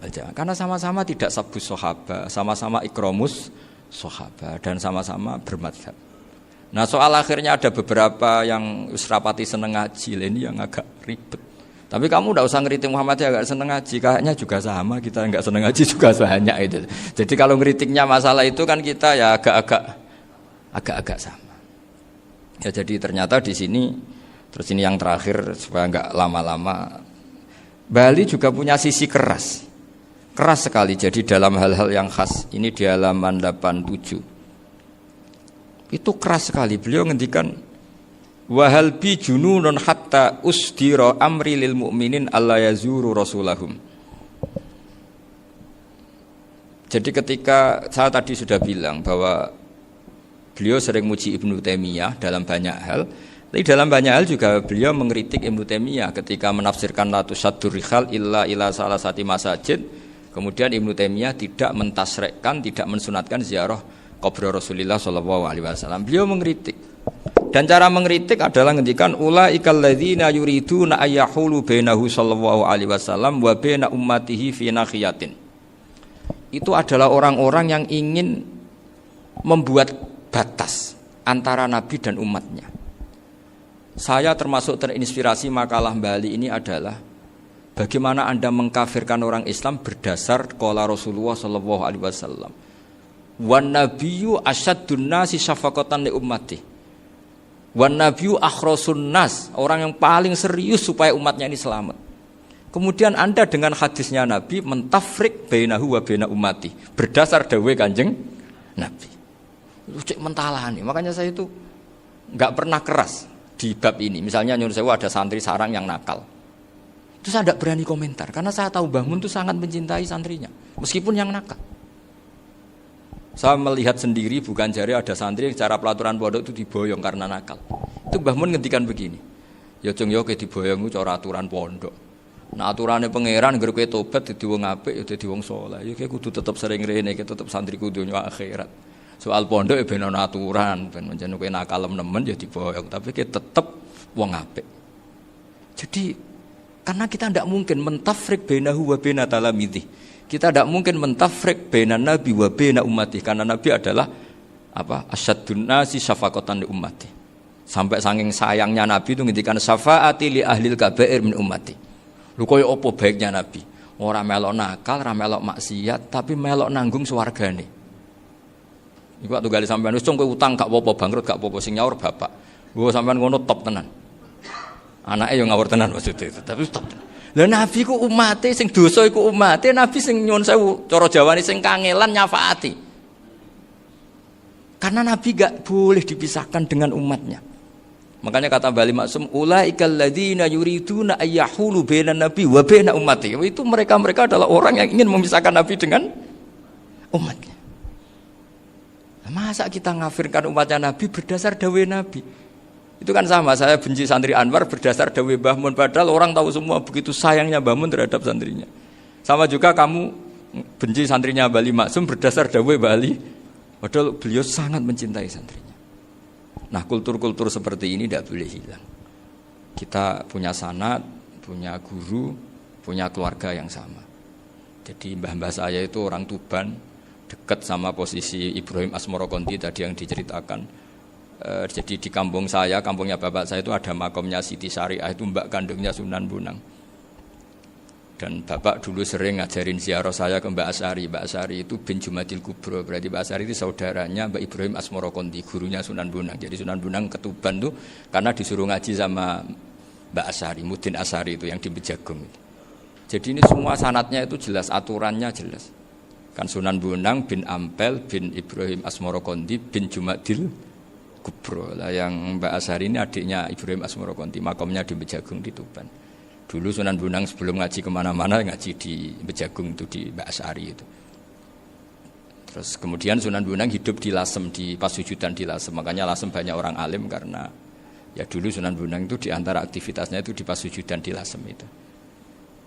jamaah. Karena sama-sama tidak sabus sahabat, sama-sama ikromus sahabat dan sama-sama bermadzhab. Nah soal akhirnya ada beberapa yang usrapati seneng ngaji, ini yang agak ribet. Tapi kamu tidak usah ngeritik Muhammadiyah agak seneng ngaji, kayaknya juga sama, kita enggak seneng ngaji juga banyak itu. Jadi kalau ngeritiknya masalah itu kan kita ya agak-agak agak-agak sama. Ya jadi ternyata di sini, terus ini yang terakhir supaya nggak lama-lama, Bali juga punya sisi keras sekali. Jadi dalam hal-hal yang khas, ini di halaman 87 itu keras sekali. Beliau ngendikan wahal bi jununun hatta usdira amri lil mu'minin alla yazuru rasulahum. Jadi ketika saya tadi sudah bilang bahwa beliau sering muji Ibnu Taimiyah dalam banyak hal, tapi dalam banyak hal juga beliau mengkritik Ibnu Taimiyah ketika menafsirkan la tusaddur rihal illa ila salasati masajid. Kemudian Ibnu Taimiyah tidak mentasrekkan, tidak mensunatkan ziarah kubur Rasulullah sallallahu alaihi wasallam. Beliau mengkritik. Dan cara mengkritik adalah ngendikan ulaikal ladzina yuriduna ayyahulu bainahu sallallahu alaihi wasallam wa baina ummatihi fi nakhiyatin. Itu adalah orang-orang yang ingin membuat batas antara Nabi dan umatnya. Saya termasuk terinspirasi makalah Bali ini adalah bagaimana Anda mengkafirkan orang Islam berdasar qala Rasulullah sallallahu alaihi wasallam. Wan nabiyyu asyaddun nasi syafaqatan li ummati. Wan nabiyyu akhrasun nas, orang yang paling serius supaya umatnya ini selamat. Kemudian Anda dengan hadisnya Nabi mentafrik bainahu wa baina ummati berdasar dawuh Kanjeng Nabi. Itu cek mentalani. Makanya saya itu enggak pernah keras di bab ini. Misalnya nyuruh sewu ada santri sarang yang nakal. Itu saya tidak berani komentar karena saya tahu Mbah Mun itu sangat mencintai santrinya meskipun yang nakal. Saya melihat sendiri bukan jari ada santri yang cara pelaturan pondok itu diboyong karena nakal. Itu Mbah Mun ngendikan begini. Ya cung yo ke diboyong itu cara aturan pondok. Nah aturannya pangeran ngger kowe tobat dadi wong apik ya dadi wong saleh. Ya kowe kudu tetep sering rene, tetep santriku donya akhirat. Soal pondok ya ben ana aturan, ben menjen kowe nakal nemen ya diboyong, tapi kowe tetep wong apik. Jadi karena kita tidak mungkin mentafrik bainahu wa baina talamidhi. Kita tidak mungkin mentafrik baina nabi wa baina ummati karena nabi adalah apa? Asyaddun nasi syafaqatan li ummati. Sampai saking sayangnya nabi itu ngendikan syafaati li ahlil kabair min ummati. Lho koyo apa baiknya nabi? Ora melok nakal, ora melok maksiat, tapi melok nanggung swargane. Iku waktu gali sampean wis kowe utang gak apa-apa, bangkrut gak apa-apa, sing nyaur bapak. Gua sampean ngono top tenan. Anake yo ngawur tenan maksudnya itu, tapi top tenan. Lah nabi ku umate sing dosa iku umate, nabi sing nyuwun sewu, cara Jawane sing kangelan nyafaati. Karena nabi gak boleh dipisahkan dengan umatnya. Makanya kata Bali Maksum, ulaikal ladzina yuriduna ayyahulu bainan nabi wa baina ummati. Itu mereka adalah orang yang ingin memisahkan nabi dengan umatnya. Masa kita ngafirkan umatnya nabi berdasar dawuh nabi? Itu kan sama, saya benci santri Anwar berdasar dawuh Mbah Mun, padahal orang tahu semua begitu sayangnya Mbah Mun terhadap santrinya. Sama juga kamu benci santrinya Bali Maksum berdasar dawuh Bali, padahal beliau sangat mencintai santrinya. Nah kultur-kultur seperti ini tidak boleh hilang. Kita punya sanad, punya guru, punya keluarga yang sama. Jadi mbah-mbah saya itu orang Tuban, dekat sama posisi Ibrahim Asmoro Konti tadi yang diceritakan. Jadi di kampung saya, kampungnya bapak saya itu ada makamnya Siti Syariah, itu mbak kandungnya Sunan Bonang. Dan bapak dulu sering ngajarin ziarah saya ke Mbak Asyari. Mbak Asyari itu bin Jumadil Kubro, berarti Mbak Asyari itu saudaranya Mbak Ibrahim Asmoro Konti, gurunya Sunan Bonang. Jadi Sunan Bonang ke Tuban tuh karena disuruh ngaji sama Mbak Asyari, Mudin Asyari itu yang di Bejagung. Jadi ini semua sanatnya itu jelas, aturannya jelas. Kan Sunan Bonang bin Ampel bin Ibrahim Asmoro Konti bin Jumadil Kubro. Lah yang Mbak Asyari ini adiknya Ibrahim Asmoro Konti, makamnya di Bejagung di Tuban. Dulu Sunan Bonang sebelum ngaji kemana-mana ngaji di Bejagung itu di Mbak Asyari itu. Terus kemudian Sunan Bonang hidup di Lasem, di Pasujudan di Lasem. Makanya Lasem banyak orang alim karena ya dulu Sunan Bonang itu di antara aktivitasnya itu di Pasujudan di Lasem itu.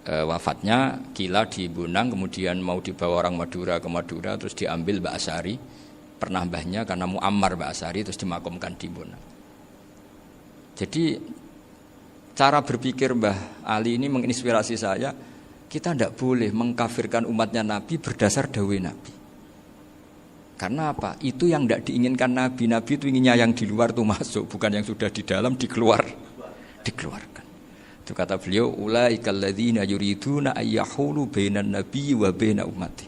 Wafatnya kila di Bonang, kemudian mau dibawa orang Madura ke Madura, terus diambil Mbak Asyari, pernah mbahnya karena Muammar Mbak Asyari, terus dimakamkan di Bonang. Jadi cara berpikir Mbah Ali ini menginspirasi saya. Kita tidak boleh mengkafirkan umatnya Nabi berdasar dawuh Nabi. Karena apa? Itu yang tidak diinginkan Nabi. Nabi itu inginnya yang di luar itu masuk, bukan yang sudah di dalam dikeluarkan. Itu kata beliau, ulaikal ladzina yuriduna ayyahulu bainan nabi wa baina ummati.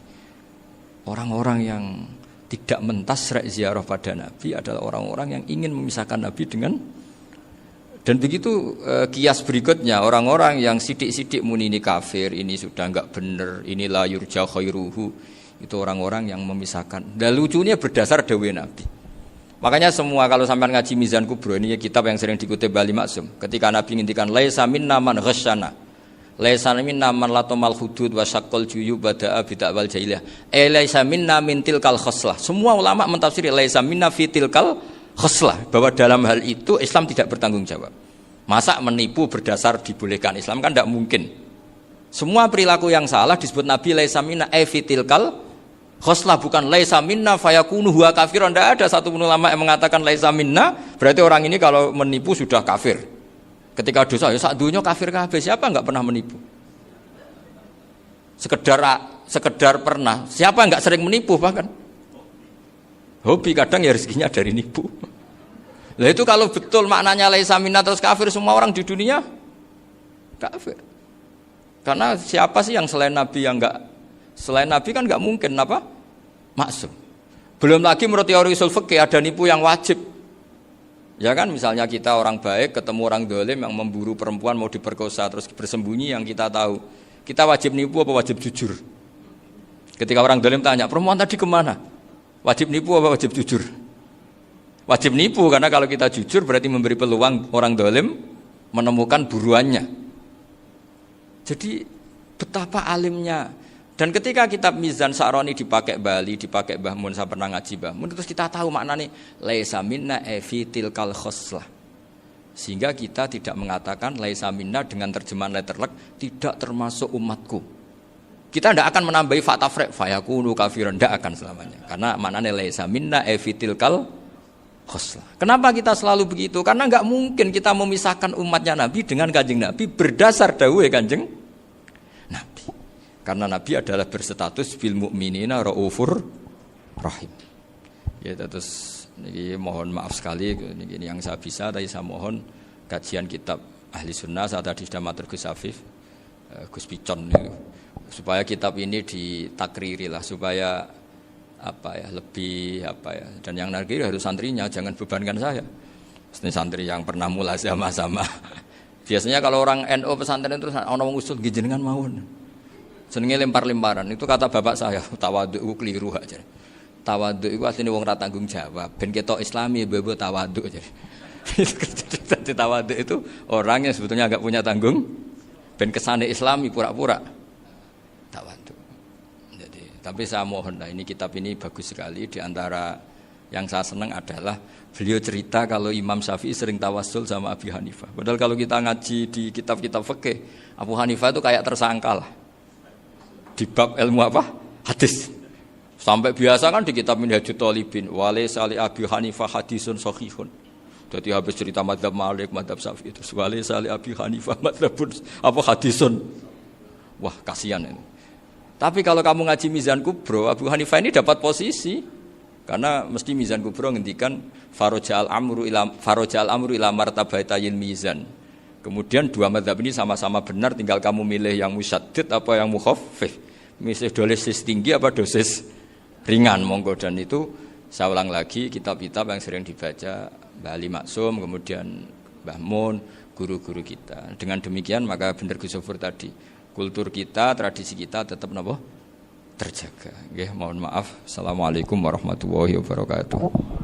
Orang-orang yang tidak mentasrek ziarah pada Nabi adalah orang-orang yang ingin memisahkan Nabi dengan. Dan begitu kias berikutnya, orang-orang yang sidik-sidik muni ini kafir, ini sudah enggak benar, ini la yurja khairuhu, itu orang-orang yang memisahkan. Dan lucunya berdasar dawuh Nabi. Makanya semua kalau sampean ngaji Mizan Kubro, ini kitab yang sering dikutip Bali Maksum, ketika Nabi ngintikan laisa minna man ghasyana, laisa minna man latamal hudud wa syaqqal juyub bada'a bid'awal jahiliyah, laisa minna min tilkal khoslah. Semua ulama mentafsiri laisa minna fi tilkal khoslah, bahwa dalam hal itu Islam tidak bertanggung jawab. Masa menipu berdasar dibolehkan Islam, kan tidak mungkin. Semua perilaku yang salah disebut Nabi laisa minna fi tilkal khoslah, bukan laisa minna fayakunu huwa kafirun. Tidak ada satu ulama yang mengatakan laisa minna berarti orang ini kalau menipu sudah kafir. Ketika dosa ya sak dunya kafir kabeh. Siapa enggak pernah menipu? Sekedar pernah. Siapa enggak sering menipu bahkan? Hobi kadang ya rezekinya dari nipu. Lah itu kalau betul maknanya laisa minna terus kafir, semua orang di dunia kafir. Karena siapa sih yang selain Nabi yang enggak, selain Nabi kan enggak mungkin apa? Maksum. Belum lagi menurut teori usul fikih ada nipu yang wajib. Ya kan, misalnya kita orang baik ketemu orang dolim yang memburu perempuan mau diperkosa terus bersembunyi, yang kita tahu, kita wajib nipu apa wajib jujur? Ketika orang dolim tanya, perempuan tadi kemana? Wajib nipu apa wajib jujur? Wajib nipu, karena kalau kita jujur berarti memberi peluang orang dolim menemukan buruannya. Jadi betapa alimnya. Dan ketika kitab Mizan Sa'roni dipakai Bali, dipakai Mbah Mun, saya pernah ngaji Mbah Mun, terus kita tahu maknanya laisa minna fi tilkal khoslah. Sehingga kita tidak mengatakan laisa minna dengan terjemahan letterlek tidak termasuk umatku. Kita tidak akan menambahi fatafrek fayakunu kafiran, tidak akan selamanya. Karena maknanya laisa minna fi tilkal khoslah. Kenapa kita selalu begitu? Karena enggak mungkin kita memisahkan umatnya Nabi dengan Kanjeng Nabi berdasar dawuh Kanjeng Nabi. Karena Nabi adalah berstatus bil mukminina raufur rahim. Ya, terus ini mohon maaf sekali ini yang saya bisa, tapi saya mohon kajian kitab Ahli Sunnah saat tadi sudah matur Gus Afif, Gus Picon ini, supaya kitab ini ditakriri lah, supaya lebih dan yang nakriri harus santrinya, jangan bebankan saya. Ini santri yang pernah mulai sama-sama. Biasanya kalau orang NU pesantren terus ana wong usul nggih jenengan mawon. Senenge lempar-lemparan, itu kata bapak saya, tawadhu itu keliru aja. Tawadhu itu aslinya wong ra tanggung jawab, ben ketok Islami bebo tawadhu aja. Jadi tawadhu itu orang yang sebetulnya agak punya tanggung, ben kesane Islami pura-pura tawadhu. Jadi, tapi saya mohon lah, ini kitab ini bagus sekali. Di antara yang saya senang adalah beliau cerita kalau Imam Syafi'i sering tawassul sama Abi Hanifah. Padahal kalau kita ngaji di kitab-kitab fikih, Abu Hanifah itu kayak tersangka lah. Di bab ilmu apa? Hadis. Sampai biasa kan di kitab Minhajut Thalibin, walaysa li Abi Hanifah hadisun sahihun. Jadi habis cerita mazhab Malik, mazhab Syafi'i itu walaysa li Abi Hanifah mazhabun apa hadisun. Wah, kasihan ini. Tapi kalau kamu ngaji Mizan Kubro, Abu Hanifah ini dapat posisi. Karena mesti Mizan Kubro ngendikan farajal amru ila martabatayil mizan. Kemudian dua mazhab ini sama-sama benar, tinggal kamu milih yang musyaddid apa yang mukhaffif. Milih dosis tinggi apa dosis ringan, monggo. Dan itu saya ulang lagi, kitab-kitab yang sering dibaca Bali Maksum, kemudian Mbah Mun, guru-guru kita. Dengan demikian maka benar Gus Sofur tadi, kultur kita, tradisi kita tetap terjaga. Nggih, mohon maaf. Assalamualaikum warahmatullahi wabarakatuh.